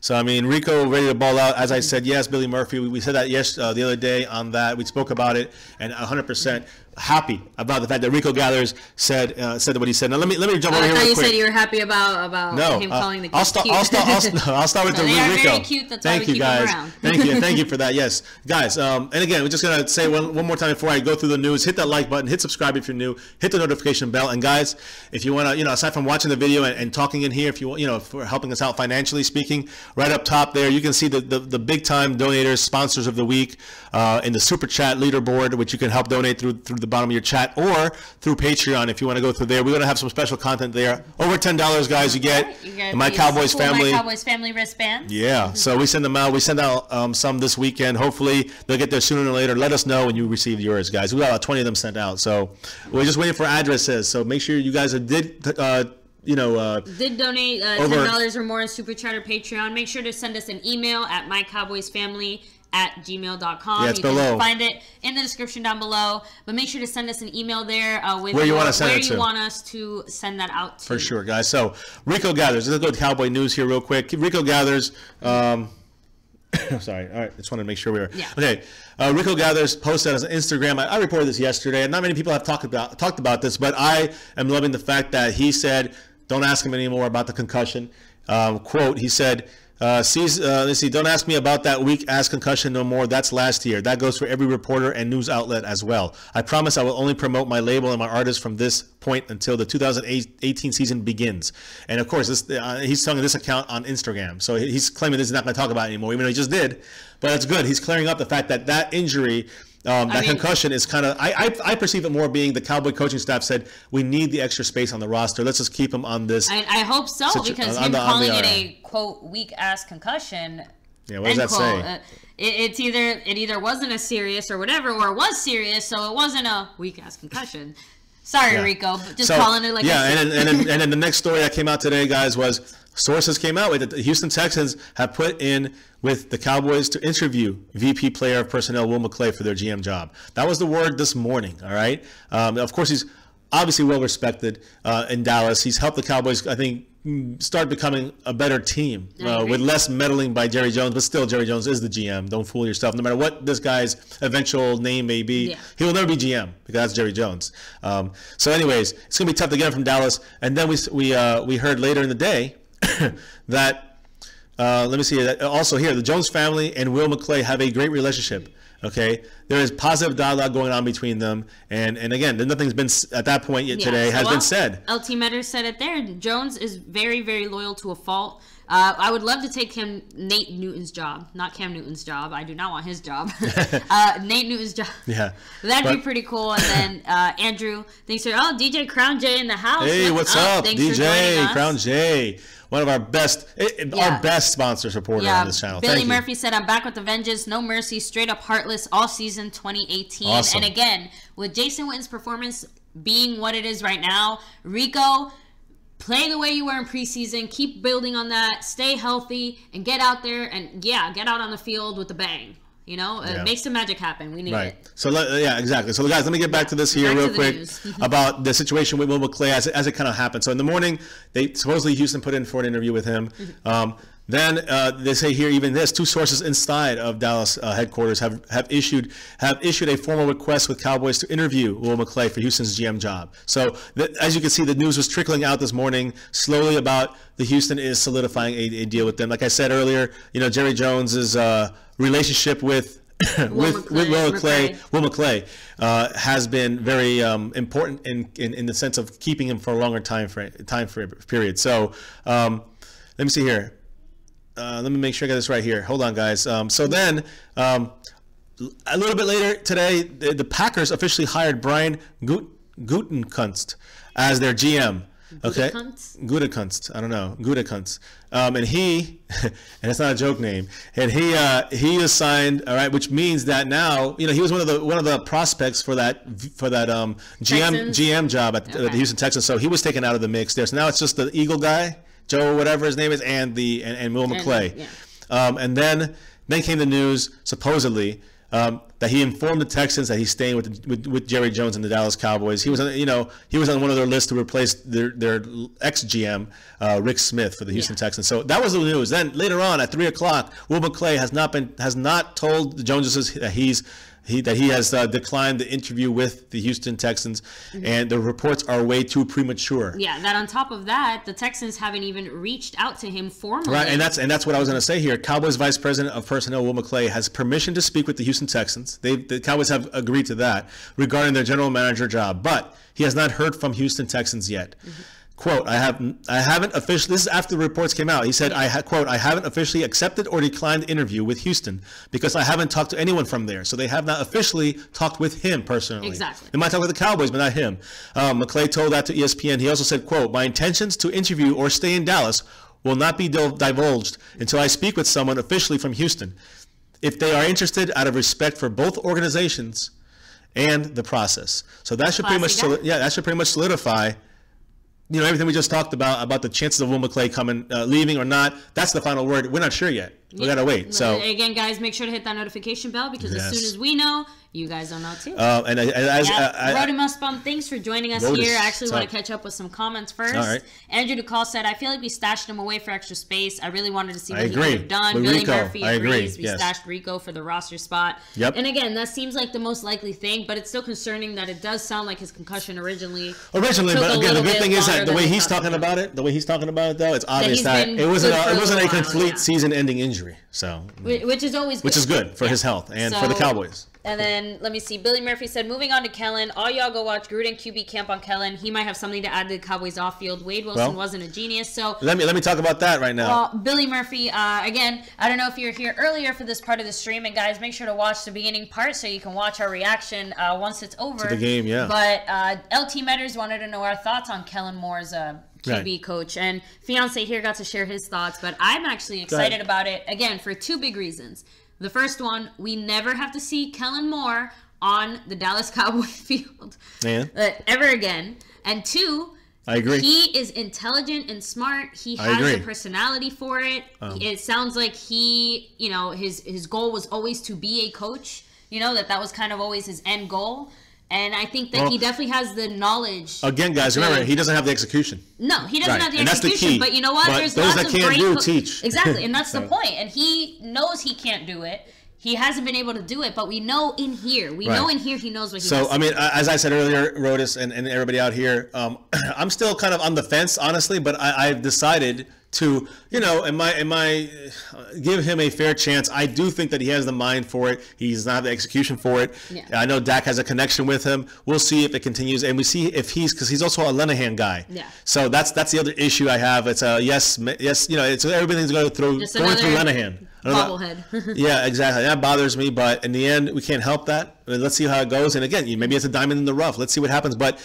So, I mean, Rico ready to ball out. As I said, yes, Billy Murphy. We said that the other day on that. We spoke about it, and 100%. happy about the fact that Rico Gathers said what he said. Now let me jump over here real quick. I thought you said you were happy about him calling the kids cute. I'll start with the they are Rico. Very cute. That's Thank why we you keep guys. Them around. Thank you for that. Yes, guys. And again, we're just gonna say one more time before I go through the news. Hit that like button. Hit subscribe if you're new. Hit the notification bell. And guys, if you wanna, aside from watching the video and talking in here, if you for helping us out financially speaking, right up top there, you can see the big time donators, sponsors of the week in the super chat leaderboard, which you can help donate through the bottom of your chat or through Patreon if you want to go through there. We're going to have some special content there. Over $10, guys, you get My Cowboys family. My Cowboys family wristbands. Yeah, so we send them out. We send out some this weekend. Hopefully they'll get there sooner than later. Let us know when you receive yours, guys. We got about 20 of them sent out. So we're just waiting for addresses. So make sure you guys did donate $10 or more in Super Chat or Patreon. Make sure to send us an email at mycowboysfamily@gmail.com. Yeah, it's you below. can find it in the description down below. But make sure to send us an email there with where you want us to send that out to. For sure, guys. So Rico Gathers. Let's go to Cowboy news here real quick. Rico Gathers. Sorry. All right. Just wanted to make sure we were. Yeah. Okay. Rico Gathers posted on Instagram. I reported this yesterday, and not many people have talked about this, but I am loving the fact that he said, "Don't ask him anymore about the concussion." Quote: He said, let's see, don't ask me about that weak-ass concussion no more. That's last year. That goes for every reporter and news outlet as well. I promise I will only promote my label and my artist from this point until the 2018 season begins. And of course, he's telling this account on Instagram. So he's claiming this is not going to talk about it anymore, even though he just did. But it's good. He's clearing up the fact that injury, concussion is kind of, I perceive it more being the Cowboy coaching staff said, we need the extra space on the roster. Let's just keep him on this. I hope so, because him calling it a, quote, weak-ass concussion. Yeah, what does that say? It either wasn't as serious or whatever, or it was serious, so it wasn't a weak-ass concussion. Sorry, Rico, but just calling it like and then the next story that came out today, guys, was sources came out with it. The Houston Texans have put in with the Cowboys to interview VP Player of Personnel Will McClay for their GM job. That was the word this morning, all right? Of course, he's obviously well-respected in Dallas. He's helped the Cowboys, I think, start becoming a better team with less meddling by Jerry Jones, but still Jerry Jones is the GM. Don't fool yourself. No matter what this guy's eventual name may be, he will never be GM because that's Jerry Jones. So anyways, it's going to be tough to get him from Dallas. And then we heard later in the day that, let me see, that also here, the Jones family and Will McClay have a great relationship. Okay, there is positive dialogue going on between them, and again, nothing's been at that point yet today has been said. LT Metters said it there. Jones is very, very loyal to a fault. I would love to take him Nate Newton's job, not Cam Newton's job. I do not want his job. Nate Newton's job. Yeah, that'd be pretty cool. And then Andrew, thanks for DJ Crown J in the house. Hey, what's up, thanks DJ Crown J? One of our best sponsor supporter on this channel. Billy Murphy said, I'm back with the vengeance, no mercy, straight up heartless all season 2018. Awesome. And again, with Jason Witten's performance being what it is right now, Rico, play the way you were in preseason, keep building on that, stay healthy, and get out there and, get out on the field with a bang. It makes the magic happen. We need it. So, exactly. So, guys, let me get back to this here real quick about the situation with Will McClay as it kind of happened. So, in the morning, they supposedly Houston put in for an interview with him. Then they say here even this, two sources inside of Dallas headquarters have issued a formal request with Cowboys to interview Will McClay for Houston's GM job. So as you can see, the news was trickling out this morning slowly about the Houston is solidifying a deal with them. Like I said earlier, Jerry Jones's relationship with Will McClay has been very important in the sense of keeping him for a longer time period. So let me see here. Let me make sure I got this right here. Hold on, guys. So then, a little bit later today, the Packers officially hired Brian Gutekunst as their GM. Okay, Gutekunst. I don't know, Gutekunst. And he, and it's not a joke name. And he is signed. All right, which means that now, he was one of the prospects for that GM job at the Houston Texans. So he was taken out of the mix there. So now it's just the Eagle guy, Joe, whatever his name is, and Will McClay. And then came the news, supposedly, that he informed the Texans that he's staying with Jerry Jones and the Dallas Cowboys. He was on one of their lists to replace their ex-GM, Rick Smith, for the Houston Texans. So that was the news. Then later on at 3 o'clock, Will McClay has not told the Joneses that he's he has declined the interview with the Houston Texans, and the reports are way too premature. Yeah, that on top of that, the Texans haven't even reached out to him formally. Right, and that's what I was going to say here. Cowboys Vice President of Personnel Will McClay has permission to speak with the Houston Texans. The Cowboys have agreed to that regarding their general manager job, but he has not heard from Houston Texans yet. Quote, I haven't officially, this is after the reports came out. He said, quote, I haven't officially accepted or declined the interview with Houston because I haven't talked to anyone from there. So they have not officially talked with him personally. Exactly. They might talk with the Cowboys, but not him. McClay told that to ESPN. He also said, quote, my intentions to interview or stay in Dallas will not be divulged until I speak with someone officially from Houston. If they are interested out of respect for both organizations and the process. So that should pretty much solidify everything we just talked about the chances of Will McClay leaving or not. That's the final word. We're not sure yet. We gotta wait. So again, guys, make sure to hit that notification bell because as soon as we know, you guys will know too. Rody Musbum, thanks for joining us here. I actually want to catch up with some comments first. All right. Andrew DeCall said, I feel like we stashed him away for extra space. I really wanted to see what he agree. would have done. With Billy Rico, Murphy I agrees. agree. We stashed Rico for the roster spot. Yep. And again, that seems like the most likely thing, but it's still concerning that it does sound like his concussion originally. But again, the good thing is that the way he's talking about it, though, it's obvious that it wasn't a complete season-ending injury. So, which is always good. Which is good for his health and for the Cowboys. And then, let me see. Billy Murphy said, moving on to Kellen, all y'all go watch Gruden QB camp on Kellen. He might have something to add to the Cowboys off-field. Wade Wilson wasn't a genius. So let me talk about that right now. Well, Billy Murphy, again, I don't know if you're here earlier for this part of the stream. And, guys, make sure to watch the beginning part so you can watch our reaction once it's over. To the game, yeah. But LT Metters wanted to know our thoughts on Kellen Moore's QB coach. And Fiance here got to share his thoughts. But I'm actually excited about it, again, for two big reasons. The first one, we never have to see Kellen Moore on the Dallas Cowboys field ever again. And two, I agree. He is intelligent and smart. He has a personality for it. It sounds like his goal was always to be a coach. That was kind of always his end goal. And I think that he definitely has the knowledge. Again, guys, remember, he doesn't have the execution. No, he doesn't have the and execution. That's the key. But you know what? There's lots of great teach. Exactly, and that's the point. And he knows he can't do it. He hasn't been able to do it, but we know in here. We know in here he knows what he does. So, I mean, as I said earlier, Rodis and everybody out here, I'm still kind of on the fence, honestly, but I've decided to, give him a fair chance. I do think that he has the mind for it. He does not have the execution for it. Yeah. I know Dak has a connection with him. We'll see if it continues, and we see if because he's also a Linehan guy. Yeah. So that's the other issue I have. It's yes, it's everything's going through Linehan. Bobblehead. Yeah, exactly. That bothers me, but in the end, we can't help that. I mean, let's see how it goes. And again, maybe it's a diamond in the rough. Let's see what happens. But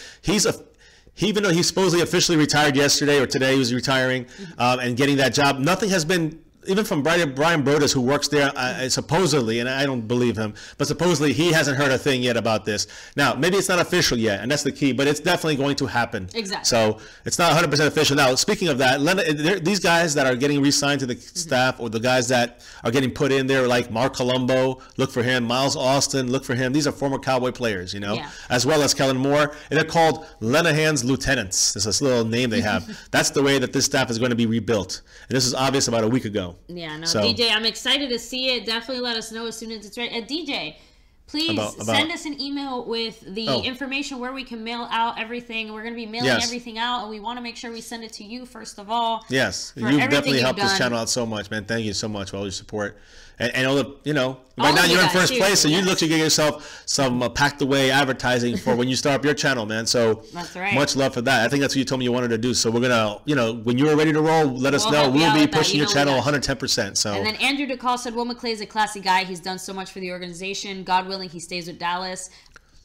even though he supposedly officially retired yesterday or today, he was retiring and getting that job, nothing has been, even from Brian Broaddus, who works there, supposedly, and I don't believe him, but supposedly he hasn't heard a thing yet about this. Now, maybe it's not official yet, and that's the key, but it's definitely going to happen. Exactly. So it's not 100% official. Now, speaking of that, these guys that are getting re-signed to the staff, or the guys that are getting put in there, like Mark Colombo, look for him, Miles Austin, look for him. These are former Cowboy players, as well as Kellen Moore, and they're called Linehan's lieutenants. There's this little name they have. That's the way that this staff is going to be rebuilt, and this is obvious about a week ago. Yeah, no, DJ, I'm excited to see it. Definitely let us know as soon as it's ready. DJ, please send us an email with the information where we can mail out everything. We're going to be mailing everything out, and we want to make sure we send it to you first of all. Yes, you've definitely helped this channel out so much, man. Thank you so much for all your support. And all the, right now you're in first place, so you look to get yourself some packed away advertising for when you start up your channel, man. So that's right. Much love for that. I think that's what you told me you wanted to do. So we're gonna, when you're ready to roll, let us know. We'll be pushing your channel 110%. So. And then Andrew DeCall said, Will McClay is a classy guy. He's done so much for the organization. God willing, he stays with Dallas.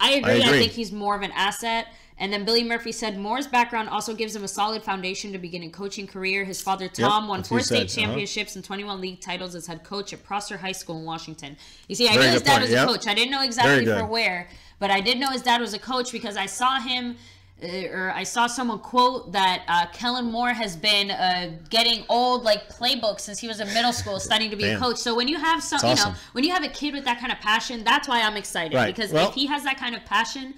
I agree. I think he's more of an asset. And then Billy Murphy said, Moore's background also gives him a solid foundation to begin a coaching career. His father, Tom, won 4 state championships and 21 league titles as head coach at Prosser High School in Washington. You see, I knew his dad was a coach. I didn't know exactly for where, but I did know his dad was a coach because I saw him, or I saw someone quote that Kellen Moore has been getting old playbooks since he was in middle school studying to be a coach. So when you have when you have a kid with that kind of passion, that's why I'm excited. Because if he has that kind of passion,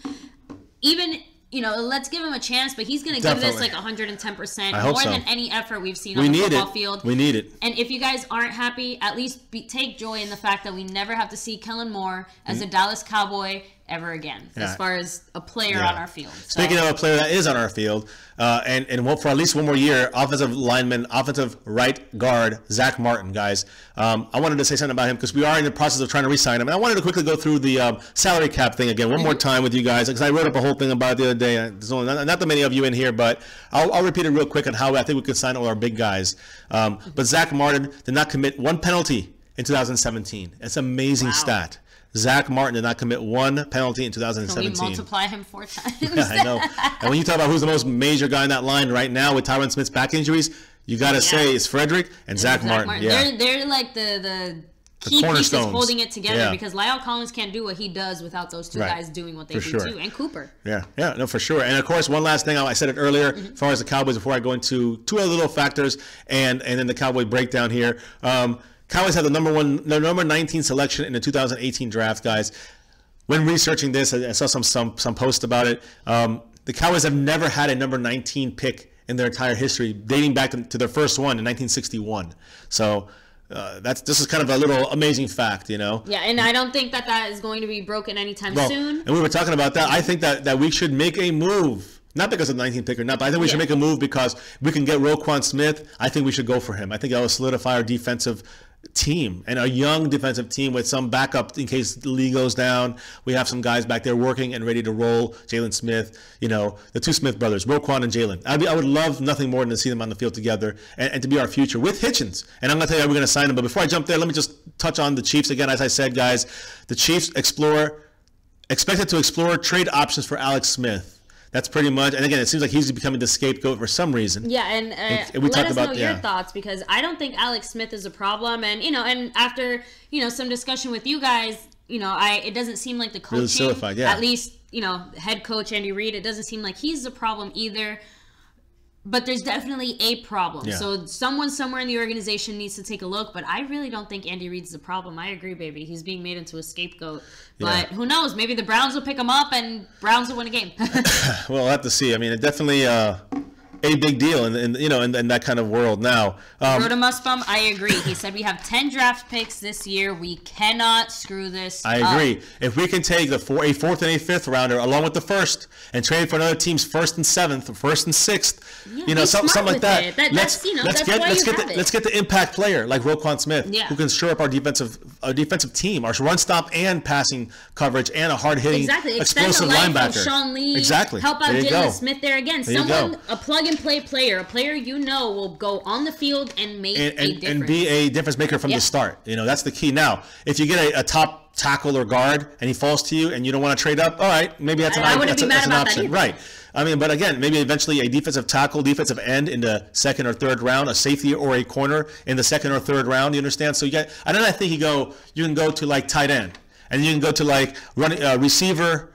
even let's give him a chance, but he's going to give this like 110%, more than any effort we've seen on the football field. We need it. And if you guys aren't happy, at least take joy in the fact that we never have to see Kellen Moore as a Dallas Cowboy ever again, as far as a player on our field. So. Speaking of a player that is on our field, and for at least one more year, offensive lineman, offensive right guard, Zach Martin, guys. I wanted to say something about him because we are in the process of trying to re-sign him. And I wanted to quickly go through the salary cap thing again one more time with you guys, because I wrote up a whole thing about it the other day. There's only not that many of you in here, but I'll repeat it real quick on how I think we could sign all our big guys. But Zach Martin did not commit one penalty in 2017. It's an amazing stat. Zach Martin did not commit one penalty in 2017. Can we multiply him 4 times? Yeah, I know. And when you talk about who's the most major guy in that line right now with Tyron Smith's back injuries, you got to say it's Frederick and Zach Martin. Yeah. They're like the key pieces holding it together because Lyle Collins can't do what he does without those two guys doing what they do too. And Cooper. Yeah, no, for sure. And of course, one last thing, I said it earlier, as far as the Cowboys, before I go into 2 other little factors and then the Cowboy breakdown here. Cowboys had the number 19 selection in the 2018 draft, guys. When researching this, I saw some posts about it. The Cowboys have never had a number 19 pick in their entire history, dating back to their first one in 1961. So this is kind of a little amazing fact, Yeah, and I don't think that is going to be broken anytime soon. And we were talking about that. I think that we should make a move. Not because of the 19th pick or not, but I think we should make a move because we can get Roquan Smith. I think we should go for him. I think that will solidify our defensive team and a young defensive team with some backup in case the league goes down. We have some guys back there working and ready to roll. Jalen Smith, the 2 Smith brothers, Roquan and Jalen. I would love nothing more than to see them on the field together and to be our future with Hitchens. And I'm going to tell you how we're going to sign them. But before I jump there, let me just touch on the Chiefs again. As I said, guys, the Chiefs expected to explore trade options for Alex Smith. That's pretty much, and again, it seems like he's becoming the scapegoat for some reason. Yeah, and we let us know your thoughts, because I don't think Alex Smith is a problem, and and after some discussion with you guys, it doesn't seem like the coaching, really solidified, at least head coach Andy Reid, it doesn't seem like he's a problem either. But there's definitely a problem. Yeah. So someone somewhere in the organization needs to take a look. But I really don't think Andy Reid's the problem. I agree, baby. He's being made into a scapegoat. But who knows? Maybe the Browns will pick him up and Browns will win a game. Well, we'll have to see. I mean, it definitely a big deal in that kind of world now. Rotomuspum, I agree. He said we have 10 draft picks this year. We cannot screw this up. I agree. If we can take a 4th and a 5th rounder along with the first and trade for another team's 1st and 7th or 1st and 6th, something like that. Let's get the impact player like Roquan Smith, who can shore up our defensive team, our run stop and passing coverage and a hard hitting explosive linebacker. Sean Lee. Exactly. Help out Jalen Smith there again. A plug-and-play player, a player will go on the field and make a difference. And be a difference maker from the start. That's the key. Now, if you get a top tackle or guard and he falls to you and you don't want to trade up, all right, maybe that's an option. Right. I mean, but again, maybe eventually a defensive tackle, defensive end in the 2nd or 3rd round, a safety or a corner in the 2nd or 3rd round. You understand? So I think you can go to like tight end, and you can go to like running receiver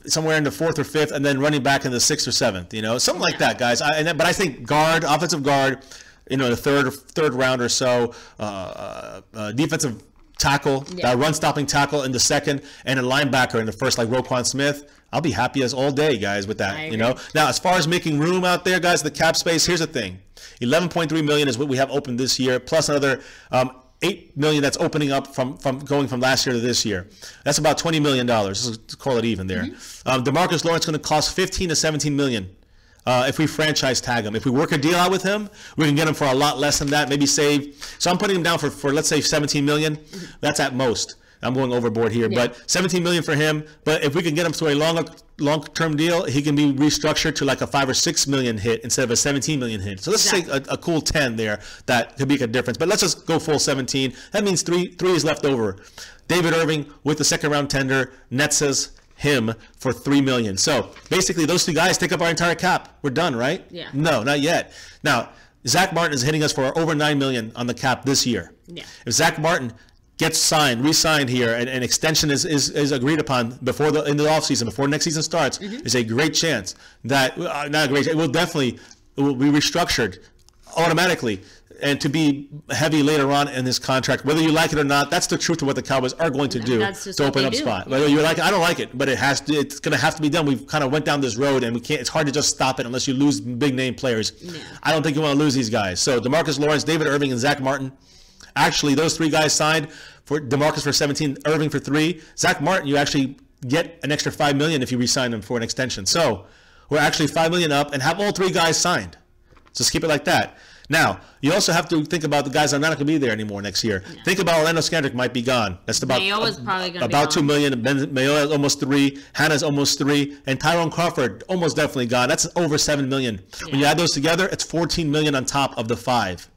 somewhere in the 4th or 5th, and then running back in the 6th or 7th, something like that, guys. But I think offensive guard, the 3rd round or so, defensive tackle, run stopping tackle in the 2nd, and a linebacker in the 1st, like Roquan Smith. I'll be happy as all day, guys, with that. Now, as far as making room out there, guys, the cap space. Here's the thing: $11.3 million is what we have open this year, plus another $8 million that's opening up from going from last year to this year. That's about $20 million. Let's call it even there. DeMarcus Lawrence is going to cost $15 to $17 million if we franchise tag him. If we work a deal out with him, we can get him for a lot less than that. Maybe save. So I'm putting him down for let's say $17 million. That's at most. I'm going overboard here, but $17 million for him. But if we can get him to a long-term deal, he can be restructured to like a $5 or $6 million hit instead of a $17 million hit. So let's say a cool 10 there that could make a difference. But let's just go full 17. That means three is left over. David Irving with the 2nd round tender nets us him for $3 million. So basically, those 2 guys take up our entire cap. We're done, right? Yeah. No, not yet. Now, Zach Martin is hitting us for over $9 million on the cap this year. Yeah. If Zach Martin gets re-signed here, and an extension is agreed upon in the offseason, before next season starts, there's a great chance that, it will be restructured automatically. And to be heavy later on in this contract, whether you like it or not, that's the truth of what the Cowboys are going to do to open up spot. Whether you like it, I don't like it, but it's going to have to be done. We've kind of went down this road, and we can't. It's hard to just stop it unless you lose big name players. Yeah. I don't think you want to lose these guys. So DeMarcus Lawrence, David Irving, and Zach Martin. Actually, those 3 guys signed for DeMarcus for 17, Irving for 3. Zach Martin, you actually get an extra $5 million if you re-sign them for an extension. So we're actually $5 million up and have all 3 guys signed. Just keep it like that. Now, you also have to think about the guys that are not going to be there anymore next year. Yeah. Think about Orlando Scandrick might be gone. That's about $2 million. Mayo is almost 3. Hannah's almost 3, and Tyrone Crawford almost definitely gone. That's over $7 million. Yeah. When you add those together, it's $14 million on top of the 5.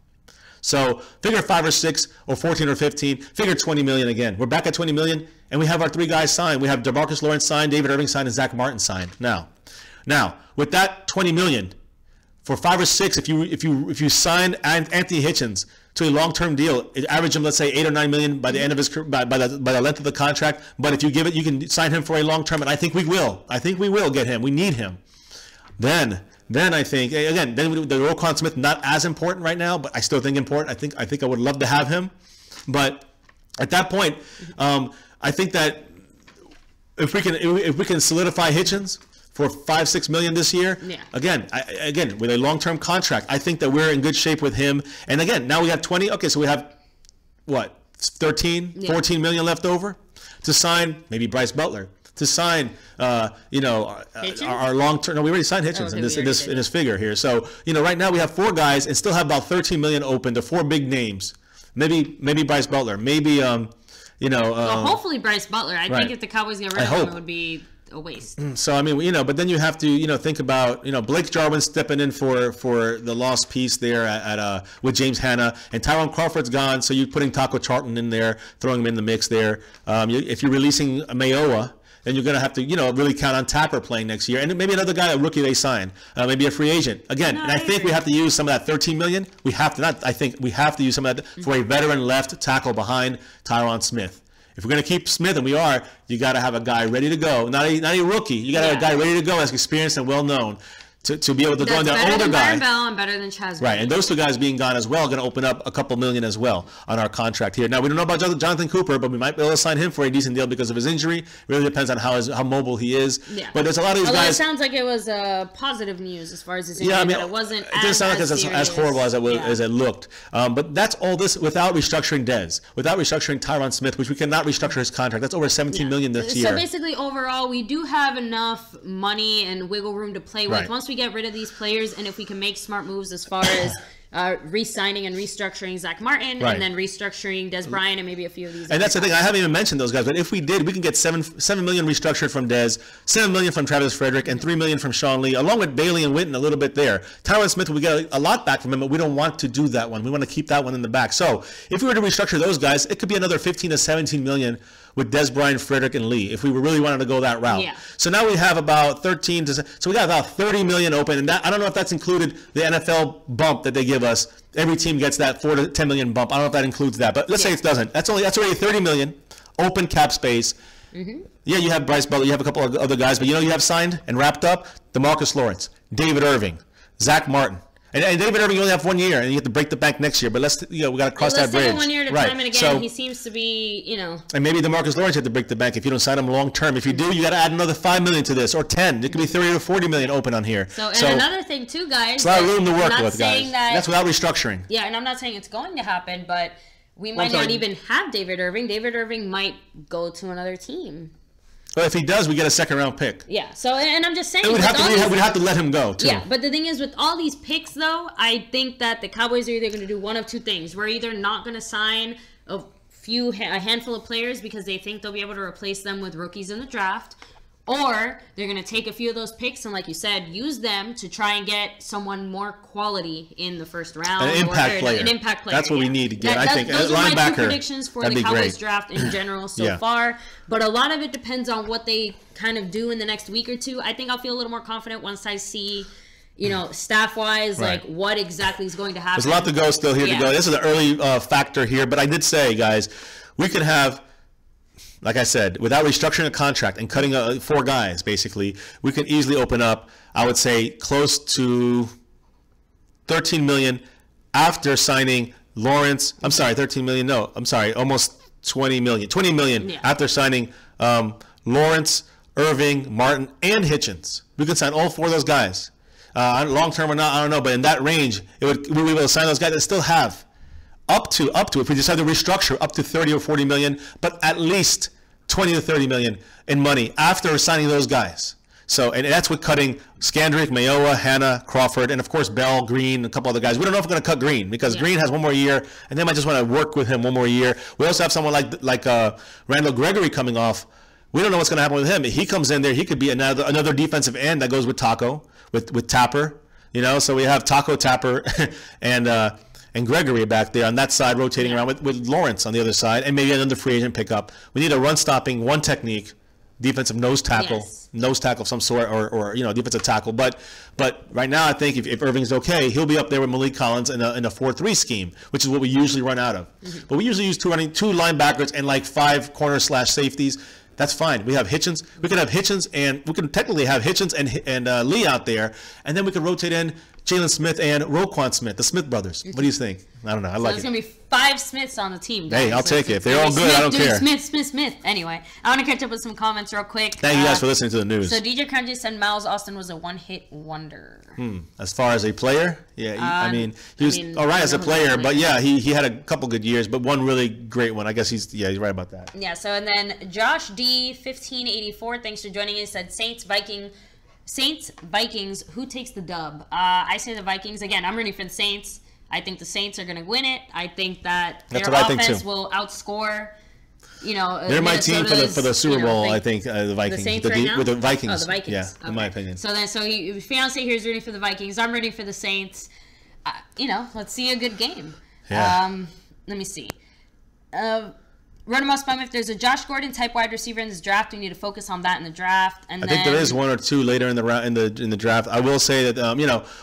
So figure 5 or 6 or 14 or 15. Figure $20 million again. We're back at $20 million, and we have our 3 guys signed. We have DeMarcus Lawrence signed, David Irving signed, and Zach Martin signed. Now, with that $20 million. For 5 or 6, if you sign Anthony Hitchens to a long-term deal, it average him, let's say, $8 or $9 million by the end of his by the length of the contract. But if you give it, you can sign him for a long-term, and I think we will. I think we will get him. We need him. Then I think again, then the Roquan Smith not as important right now, but I still think important. I think I would love to have him, but at that point, I think that if we can solidify Hitchens for $5-6 million this year, again with a long-term contract, I think that we're in good shape with him. And again, now we have 20. Okay, so we have what 14 million left over to sign maybe Bryce Butler, to sign our long-term. No, we already signed Hitchens in this figure here. So right now we have 4 guys and still have about 13 million open to 4 big names. Maybe Bryce Butler. Maybe well, hopefully Bryce Butler. I think if the Cowboys get rid of him, it would be a waste. So I mean, but then you have to think about Blake Jarwin stepping in for the lost piece there at with James Hanna, and Tyrone Crawford's gone, so you're putting Taco Charlton in there, throwing him in the mix there. If you're releasing Mayowa, then you're going to have to really count on Tapper playing next year, and maybe another guy, a rookie they sign, maybe a free agent again. And I think we have to use some of that $13 million. We have to use some of that for a veteran left tackle behind Tyron Smith. If we're going to keep Smith, and we are, you got to have a guy ready to go. Not a rookie. You got to have a guy ready to go, that's experienced and well known, to be able to go in there. Older guy. Bell and better than Chaz. Right, and those 2 guys being gone as well, going to open up a couple million as well on our contract here. Now we don't know about Jonathan Cooper, but we might be able to sign him for a decent deal because of his injury. It really depends on how mobile he is. Yeah. But there's a lot of these guys. It sounds like it was positive news as far as his injury. Yeah, I mean, it wasn't. It didn't sound like as horrible as it looked. But that's all this without restructuring Dez, without restructuring Tyron Smith, which we cannot restructure his contract. That's over $17 million this year. So basically, overall, we do have enough money and wiggle room to play with. Once we get rid of these players, and if we can make smart moves as far as re-signing and restructuring Zach Martin, and then restructuring Dez Bryant and maybe a few of these. And that's the thing. I haven't even mentioned those guys, but if we did, we can get $7 million restructured from Dez, $7 million from Travis Frederick, and $3 million from Sean Lee, along with Bailey and Witten a little bit there. Tyron Smith, we get a lot back from him, but we don't want to do that one. We want to keep that one in the back. So if we were to restructure those guys, it could be another $15 to $17 million with Dez Bryant, Frederick, and Lee, if we really wanted to go that route. Yeah. So now we have about so we got about $30 million open, and that, I don't know if that's included the NFL bump that they give us. Every team gets that $4 to $10 million bump. I don't know if that includes that, but let's say it doesn't. That's already $30 million open cap space. Mm-hmm. Yeah, you have Bryce Butler, you have a couple of other guys, but you have signed and wrapped up DeMarcus Lawrence, David Irving, Zach Martin. And David Irving, you only have 1 year, and you have to break the bank next year. But we got to cross that bridge. Let's take it 1 year at a time, and again, he seems to be, And maybe DeMarcus Lawrence had to break the bank if you don't sign him long term. If you do, you got to add another $5 million to this, or 10. It could be 30 or 40 million open on here. So another thing too, guys. It's a lot of room to work with, guys. That's without restructuring. Yeah, and I'm not saying it's going to happen, but we might not even have David Irving. David Irving might go to another team. Well, if he does, we get a second-round pick. Yeah. So, and I'm just saying, we'd have to let him go too. Yeah, but the thing is, with all these picks, though, I think that the Cowboys are either going to do one of 2 things. We're either not going to sign a handful of players because they think they'll be able to replace them with rookies in the draft, or they're going to take a few of those picks and, like you said, use them to try and get someone more quality in the first round. An impact player. That's what we need to get. I think those are my 2 predictions for the Cowboys draft in general so far. But a lot of it depends on what they kind of do in the next week or 2. I think I'll feel a little more confident once I see, staff-wise, like what exactly is going to happen. There's a lot to go still here to go. This is an early factor here. But I did say, guys, we could have, like I said, without restructuring a contract and cutting 4 guys, basically, we could easily open up, I would say, close to $13 million after signing Lawrence. I'm sorry, 13 million. No, I'm sorry, almost 20 million. 20 million after signing Lawrence, Irving, Martin, and Hitchens. We could sign all 4 of those guys. Long term or not, I don't know, but in that range, we would be able to sign those guys that still have up to if we decide to restructure up to 30 or 40 million, but at least 20 to 30 million in money after signing those guys. So, and that's with cutting Skandrick, Mayowa, Hanna, Crawford, and of course Bell, Green, a couple other guys. We don't know if we're going to cut Green because Green has one more year, and they might just want to work with him one more year. We also have someone like Randall Gregory coming off. We don't know what's going to happen with him. If he comes in there, he could be another defensive end that goes with Taco, with Tapper. You know, so we have Taco, Tapper, and Gregory back there on that side, rotating around with Lawrence on the other side, and maybe another free agent pickup. We need a run-stopping, one technique, defensive nose tackle of some sort, or defensive tackle. But right now, I think if Irving's okay, he'll be up there with Malik Collins in a 4-3 scheme, which is what we usually run out of. But we usually use two linebackers and like 5 corner/safeties. That's fine. We have Hitchens. We could have Hitchens, and we could technically have Hitchens and Lee out there, and then we could rotate in Jalen Smith and Roquan Smith, the Smith brothers. What do you think? I don't know. I like it. There's going to be 5 Smiths on the team, guys. Hey, I'll take it. If they're all good, I don't care. Smith. Anyway, I want to catch up with some comments real quick. Thank you guys for listening to the news. So DJ Crunchy said Miles Austin was a one-hit wonder. As far as a player? Yeah, I mean, he was all right as a player, but yeah, he had a couple good years, but one really great one. I guess he's right about that. Yeah, so and then Josh D, 1584, thanks for joining us, said Saints, Vikings, who takes the dub? I say the Vikings. Again, I'm rooting for the Saints. I think the Saints are going to win it. I think that their offense will outscore, they're my team for the Super Bowl, I think, the Vikings. The Saints right now? With the Vikings. Oh, the Vikings. Yeah, okay. in my opinion. So fiance here is rooting for the Vikings. I'm rooting for the Saints. Let's see a good game. Yeah. Let me see. Run them off, if there's a Josh Gordon type wide receiver in this draft, we need to focus on that in the draft. And I think there is one or two later in the round in the draft. I will say that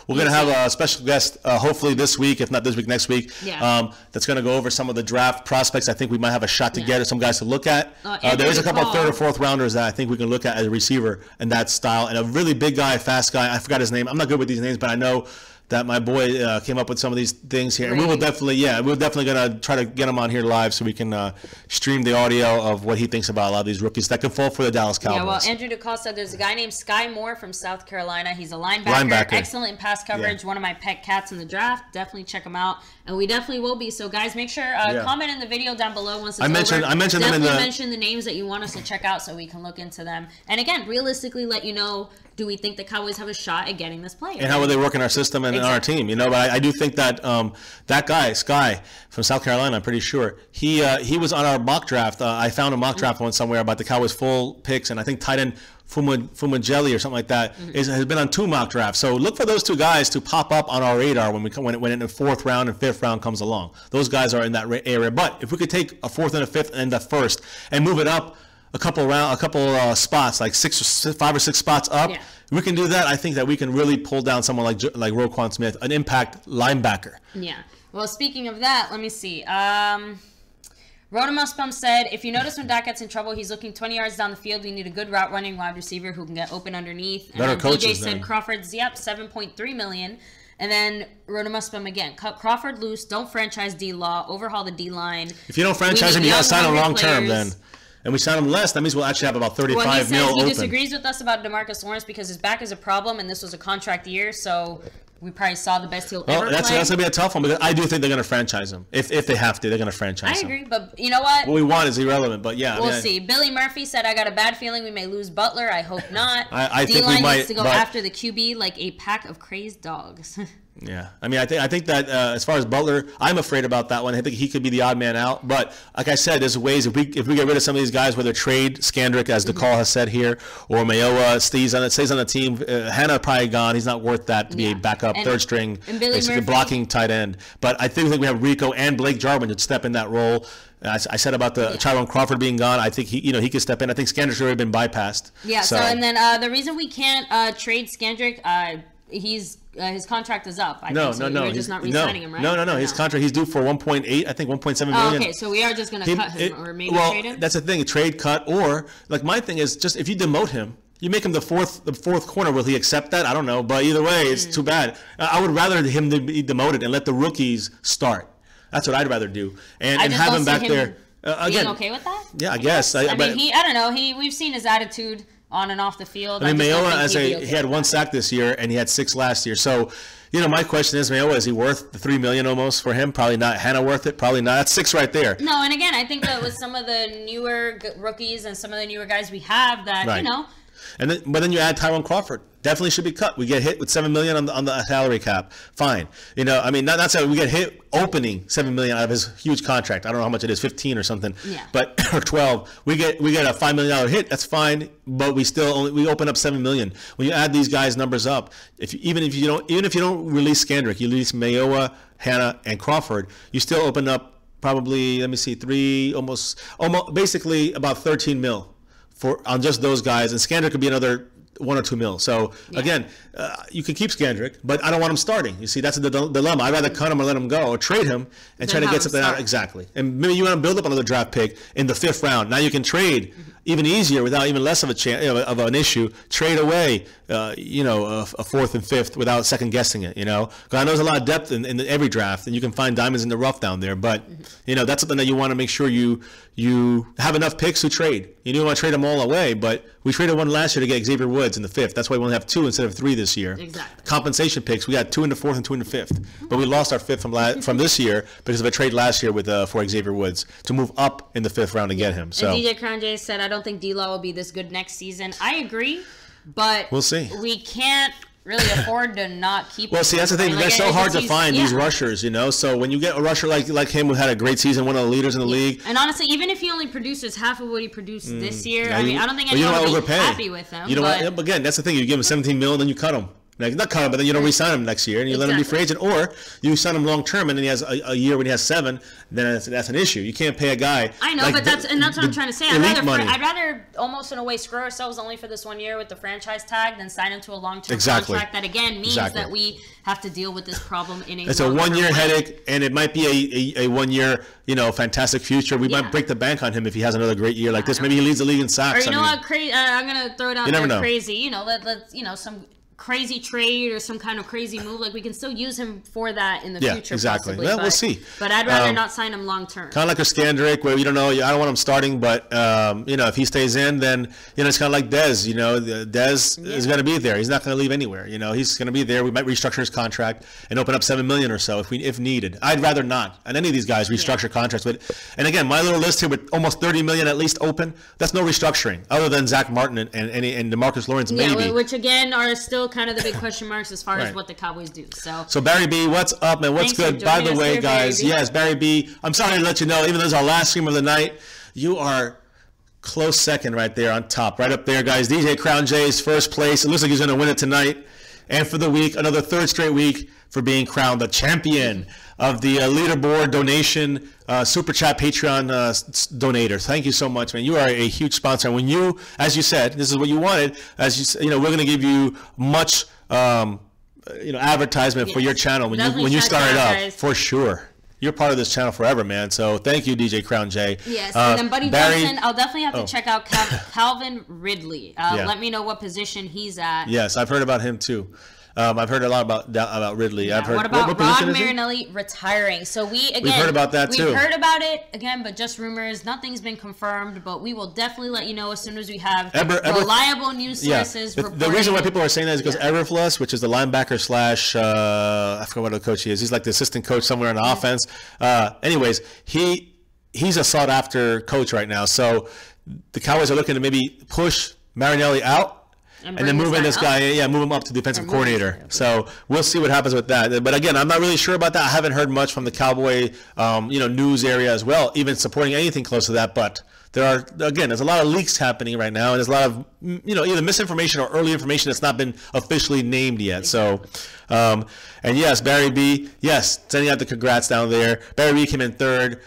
we're going to have a special guest hopefully this week, if not this week, next week. Yeah. That's going to go over some of the draft prospects. I think we might have a shot to get some guys to look at. There is a couple of 3rd or 4th rounders that I think we can look at as a receiver in that style, and a really big guy, fast guy. I forgot his name. I'm not good with these names, but I know that my boy came up with some of these things here. And we're definitely going to try to get him on here live so we can stream the audio of what he thinks about a lot of these rookies that can fall for the Dallas Cowboys. Yeah, well, Andrew DeCosta, there's a guy named Sky Moore from South Carolina. He's a linebacker. Excellent in pass coverage. One of my pet cats in the draft. Definitely check him out. And we definitely will be. So, guys, make sure comment in the video down below once it's over. I mentioned them in the... mention the names that you want us to check out so we can look into them. And, again, realistically let you know, do we think the Cowboys have a shot at getting this player? And how will they work in our system and in our team? But I do think that that guy, Sky, from South Carolina, I'm pretty sure, he was on our mock draft. I found a mock draft one somewhere about the Cowboys' full picks, and I think tight end Fumajeli or something like that has been on 2 mock drafts. So look for those 2 guys to pop up on our radar when in the 4th round and 5th round comes along. Those guys are in that area. But if we could take a 4th and a 5th and a 1st and move it up a couple spots, like 5 or 6 spots up. Yeah. We can do that. I think that we can really pull down someone like Roquan Smith, an impact linebacker. Yeah. Well, speaking of that, let me see. Rotomuspum said, if you notice when Dak gets in trouble, he's looking 20 yards down the field. We need a good route running wide receiver who can get open underneath. And then DJ said Crawford's, $7.3 million. And then Rotomuspum again. Cut Crawford loose. Don't franchise D-Law. Overhaul the D-line. If you don't franchise him, you got to sign him long term then. And we sign him less, that means we'll actually have about 35 mil open. He disagrees with us about DeMarcus Lawrence because his back is a problem, and this was a contract year, so we probably saw the best he'll ever play. That's going to be a tough one, because I do think they're going to franchise him. If they have to, they're going to franchise him. I agree, but you know what? What we want is irrelevant, but yeah. We'll see. Billy Murphy said, I got a bad feeling we may lose Butler. I hope not. I think we might. Needs to go after the QB like a pack of crazed dogs. Yeah, I mean, I think that as far as Butler, I'm afraid about that one. I think he could be the odd man out. But like I said, there's ways if we get rid of some of these guys, whether trade Skandrick, as the call has said here, or Mayowa stays on the team. Hanna probably gone. He's not worth that to be a backup third string, basically blocking tight end. But I think we have Rico and Blake Jarwin to step in that role. I said about the Tyrone Crawford being gone. I think he could step in. I think Skandrick's already been bypassed. Yeah. So and then the reason we can't trade Skandrick, his contract is up. No. We're just not re-signing him, right? No. His contract, he's due for 1.8, I think 1.7 million. Okay, so we are just going to cut him or maybe trade him? That's the thing, a trade cut, or like my thing is just if you demote him, You make him the fourth corner. Will he accept that? I don't know. But either way, it's too bad. I would rather him to be demoted and let the rookies start. That's what I'd rather do. And have him back there. Again, okay with that? Yeah, I guess. I don't know. We've seen his attitude on and off the field. I mean, Mayowa, he had 1 sack this year, and he had 6 last year. So, my question is, Mayowa, is he worth the $3 million almost for him? Probably not. Hannah worth it? Probably not. That's 6 right there. No, and again, I think that with some of the newer rookies and some of the newer guys we have, that right. But then you add Tyron Crawford. Definitely should be cut. We get hit with $7 million on the salary cap. Fine. I mean, not saying we get hit opening $7 million out of his huge contract. I don't know how much it is, 15 or something. Yeah. But or 12. We get a $5 million hit. That's fine. But we still we open up $7 million. When you add these guys' numbers up, even if you don't release Skandrick, you release Mayowa, Hannah, and Crawford, you still open up probably almost basically about 13 mil on just those guys, and Skandrick could be another 1 or 2 mil. So again, you can keep Skandrick, but I don't want him starting. You see, that's the dilemma. I'd rather cut him or let him go, or trade him and try to get something out. Exactly. And maybe you want to build up another draft pick in the 5th round. Now you can trade even easier without even less of a chance of an issue. Trade away, a 4th and 5th without second guessing it. Because I know there's a lot of depth in every draft, and you can find diamonds in the rough down there. But that's something that you want to make sure you have enough picks to trade. You don't want to trade them all away, but we traded one last year to get Xavier Woods in the 5th. That's why we only have 2 instead of 3 this year. Exactly. Compensation picks, we got 2 in the 4th and 2 in the 5th. But we lost our 5th from this year because of a trade last year for Xavier Woods to move up in the 5th round to get him. So. And DJ Crown J said, I don't think D-Law will be this good next season. I agree, but we'll see. We can't really afford to not keep him. Well, see, that's the thing. It's so hard to find these rushers, So when you get a rusher like him who had a great season, one of the leaders in the league. And honestly, even if he only produces half of what he produced this year, I don't think anyone will be happy with him. Again, that's the thing. You give him $17 million, then you cut him. Not cut him, but then you don't re-sign him next year, and you let him be free agent, or you sign him long term, and then he has a year when he has 7. Then that's an issue. You can't pay a guy. I know, but that's what I'm trying to say. I'd rather almost in a way screw ourselves only for this 1 year with the franchise tag than sign him to a long-term contract. That again means that we have to deal with this problem in a. It's a 1 year headache, and it might be a 1 year fantastic future. We might break the bank on him if he has another great year like this. Maybe he leads the league in sacks. Or what? I'm gonna throw it out there. Crazy. Let's some crazy trade or some kind of crazy move, like we can still use him for that in the future. Exactly. Possibly, well, we'll see. But I'd rather not sign him long term. Kind of like a Skandrick, where we don't know. I don't want him starting, but if he stays in, then it's kind of like Dez. Dez is going to be there. He's not going to leave anywhere. He's going to be there. We might restructure his contract and open up $7 million or so if needed. I'd rather not. And any of these guys restructure contracts, and again, my little list here with almost $30 million at least open. That's no restructuring, other than Zach Martin and DeMarcus Lawrence maybe. Which again are still kind of the big question marks as far as what the Cowboys do. So Barry B, what's up, man? What's good? By the way, guys, yes, Barry B, I'm sorry to let you know, even though this is our last stream of the night, you are close second right there on top. Right up there, guys. DJ Crown J is first place. It looks like he's going to win it tonight. And for the week, another 3rd straight week for being crowned the champion of the leaderboard donation super chat Patreon donator. Thank you so much, man. You are a huge sponsor. And when you, as you said, this is what you wanted. As you we're going to give you much advertisement for your channel when you start it up, guys. For sure. You're part of this channel forever, man. So thank you, DJ Crown J. Yes, and then Buddy Johnson, I'll definitely have to check out Calvin Ridley. Let me know what position he's at. Yes, I've heard about him too. I've heard a lot about Ridley. Yeah, I've heard. What about Rod Marinelli retiring? So we've heard about that too. We've heard about it again, but just rumors. Nothing's been confirmed, but we will definitely let you know as soon as we have reliable news sources. Yeah. The reason why people are saying that is because Everfluss, which is the linebacker / I forgot what the coach he is. He's like the assistant coach somewhere in the offense. Anyways, he's a sought after coach right now. So the Cowboys are looking to maybe push Marinelli out. And then move in this guy, move him up to defensive coordinator. So we'll see what happens with that. But again, I'm not really sure about that. I haven't heard much from the Cowboy, news area as well, even supporting anything close to that. But there's a lot of leaks happening right now, and there's a lot of, either misinformation or early information that's not been officially named yet. So, and yes, Barry B, sending out the congrats down there. Barry B came in 3rd.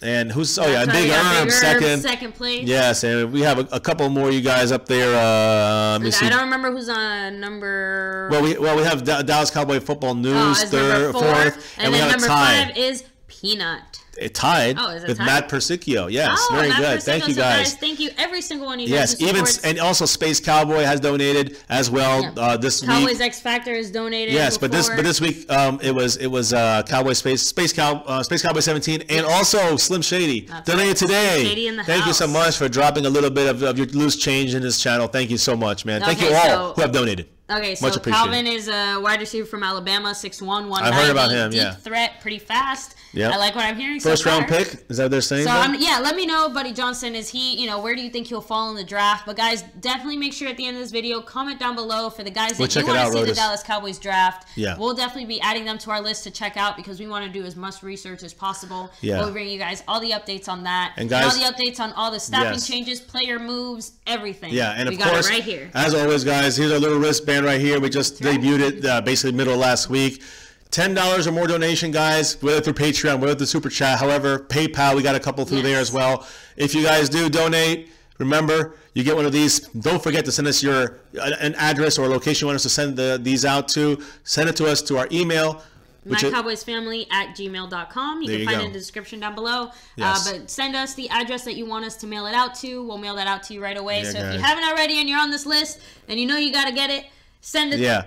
And who's Big Herb second place. Yes, and we have a couple more of you guys up there. I don't remember who's on number. Well, we have Dallas Cowboy Football News 4th, and we then have number 5 is Peanut. It tied with tied? Matt Persicchio. Yes, very Matt good. Persicchio. Thank you, So guys. Thank you, every single one of you Yes, guys. even and also Space Cowboy has donated as well this week. Cowboys X Factor has donated. Yes, before. but this week it was Cowboy Space Cowboy 17 and also Slim Shady donated today. Shady in the Thank you so much for dropping a little bit of your loose change in this channel. Thank you so much, man. Thank you all who have donated. Okay, so much appreciated. Calvin is a wide receiver from Alabama, 6'1", 190. I heard about him. Deep threat, pretty fast. Yep. I like what I'm hearing. First round pick? Is that what they're saying? So let me know, Buddy Johnson. Is he? Where do you think he'll fall in the draft? But guys, definitely make sure at the end of this video, comment down below for the guys that you want to see the Dallas Cowboys draft. Yeah. We'll definitely be adding them to our list to check out because we want to do as much research as possible. Yeah. We'll bring you guys all the updates on that and guys, all the updates on all the staffing changes, player moves, everything. Yeah, and we of got course, it right here. As always, guys, here's our little wristband right here. We just debuted it basically middle of last week. $10 or more donation, guys, whether through Patreon, whether through Super Chat, however, PayPal, we got a couple through there as well. If you guys do donate, remember, you get one of these. Don't forget to send us an address or a location you want us to send these out to. Send it to us to our email. mycowboysfamily@gmail.com. You can find it in the description down below. Yes. But send us the address that you want us to mail it out to. We'll mail that out to you right away. Yeah, so guys. if you haven't already and you're on this list and you know you got to get it, send it. Yeah.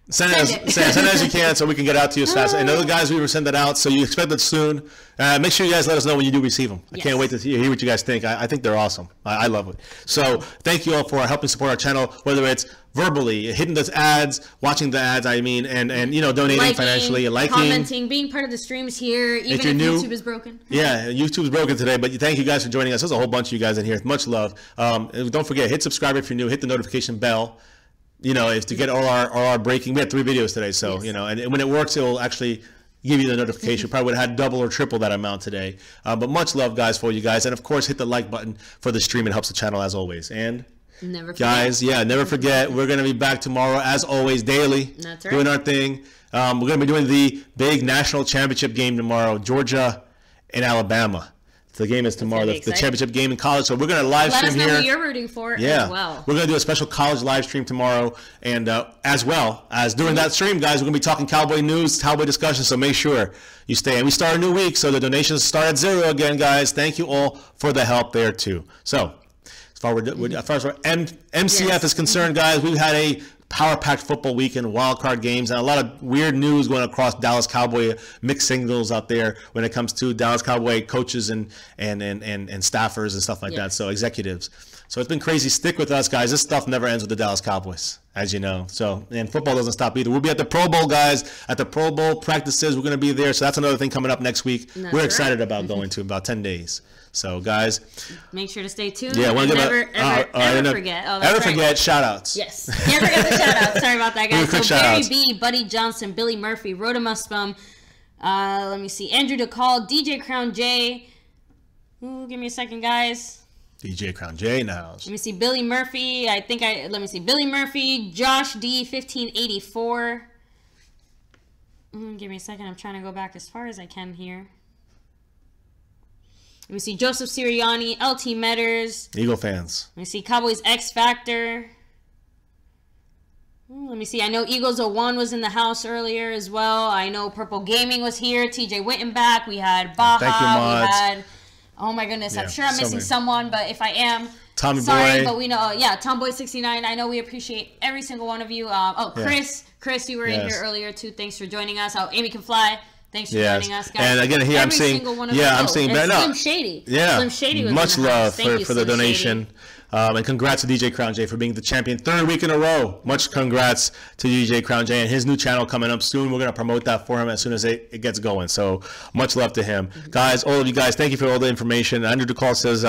Send it as you can so we can get out to you as fast. And other guys, we will send that out, so you expect it soon. Make sure you guys let us know when you do receive them. I can't wait to hear what you guys think. I think they're awesome. I love it. So thank you all for helping support our channel, whether it's verbally, hitting the ads, watching the ads, and donating financially, liking, commenting, being part of the streams here, even if YouTube is broken. Yeah, YouTube's broken today, but thank you guys for joining us. There's a whole bunch of you guys in here. Much love. Don't forget, hit subscribe if you're new. Hit the notification bell. Is to get all our breaking. We had 3 videos today, so and when it works, it will actually give you the notification. Probably would have had double or triple that amount today. But much love, guys, for you guys, and of course, hit the like button for the stream. It helps the channel as always. And never forget. Guys, never forget. We're gonna be back tomorrow as always, daily. That's right. Doing our thing. We're gonna be doing the big national championship game tomorrow, Georgia and Alabama. The game is tomorrow, the championship game in college. So we're going to live stream here. Let us know who you're rooting for as well. We're going to do a special college live stream tomorrow. And as well as during that stream, guys, we're going to be talking Cowboy news, Cowboy discussion. So make sure you stay. And we start a new week, so the donations start at 0 again, guys. Thank you all for the help there, too. So as far as our MCF is concerned, guys, we've had a power-packed football weekend, wild card games, and a lot of weird news going across Dallas Cowboy mixed signals out there when it comes to Dallas Cowboy coaches and staffers and stuff like that. So executives. So it's been crazy. Stick with us, guys. This stuff never ends with the Dallas Cowboys, as you know. So and football doesn't stop either. We'll be at the Pro Bowl, guys. At the Pro Bowl practices, we're going to be there. So that's another thing coming up next week. We're excited about going to about 10 days. So, guys, make sure to stay tuned. Yeah, and never forget. Forget shout-outs. Yes. Can't forget the shout-outs. Sorry about that, guys. So, Barry B, Buddy Johnson, Billy Murphy, Rotomuspum, let me see, Andrew DeCall, DJ Crown J. Ooh, give me a second, guys. DJ Crown J in the house. Let me see, Billy Murphy. Let me see, Billy Murphy, Josh D, 1584. Give me a second. I'm trying to go back as far as I can here. Let me see, Joseph Sirianni, LT Metters. Eagle fans. Let me see, Cowboys X Factor. Let me see, I know Eagles 01 was in the house earlier as well. I know Purple Gaming was here. TJ Wittenbach. We had Baja. Thank you, mods. We had, oh my goodness, I'm sure I'm missing someone, but if I am, Tommy sorry, Boy. but we know, Tomboy69. I know we appreciate every single one of you. Chris, you were in here earlier too. Thanks for joining us. Amy Can Fly. Thanks for joining us, guys. And again, here I'm seeing, Slim Shady. Yeah, Slim Shady was much love for the donation. Shady. And congrats to DJ Crown J for being the champion 3rd week in a row. Much congrats to DJ Crown J and his new channel coming up soon. We're going to promote that for him as soon as it gets going. So much love to him. Guys, all of you guys, thank you for all the information. Andrew DeCall says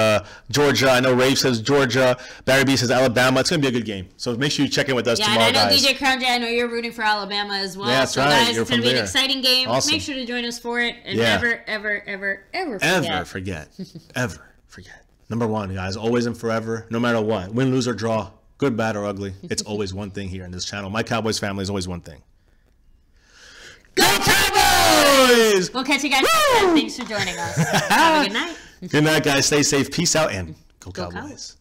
Georgia. I know Rafe says Georgia. Barry B says Alabama. It's going to be a good game. So make sure you check in with us tomorrow, and I know guys. DJ Crown J, I know you're rooting for Alabama as well. Yeah, that's right. Guys, it's going to be an exciting game. Awesome. Make sure to join us for it. And never, ever forget. Ever forget. Number 1, guys, always and forever, no matter what, win, lose, or draw, good, bad, or ugly, it's always one thing here in this channel. My Cowboys family is always one thing. Go Cowboys! We'll catch you guys next time. Thanks for joining us. Have a good night. Good night, guys. Stay safe. Peace out, and go Cowboys.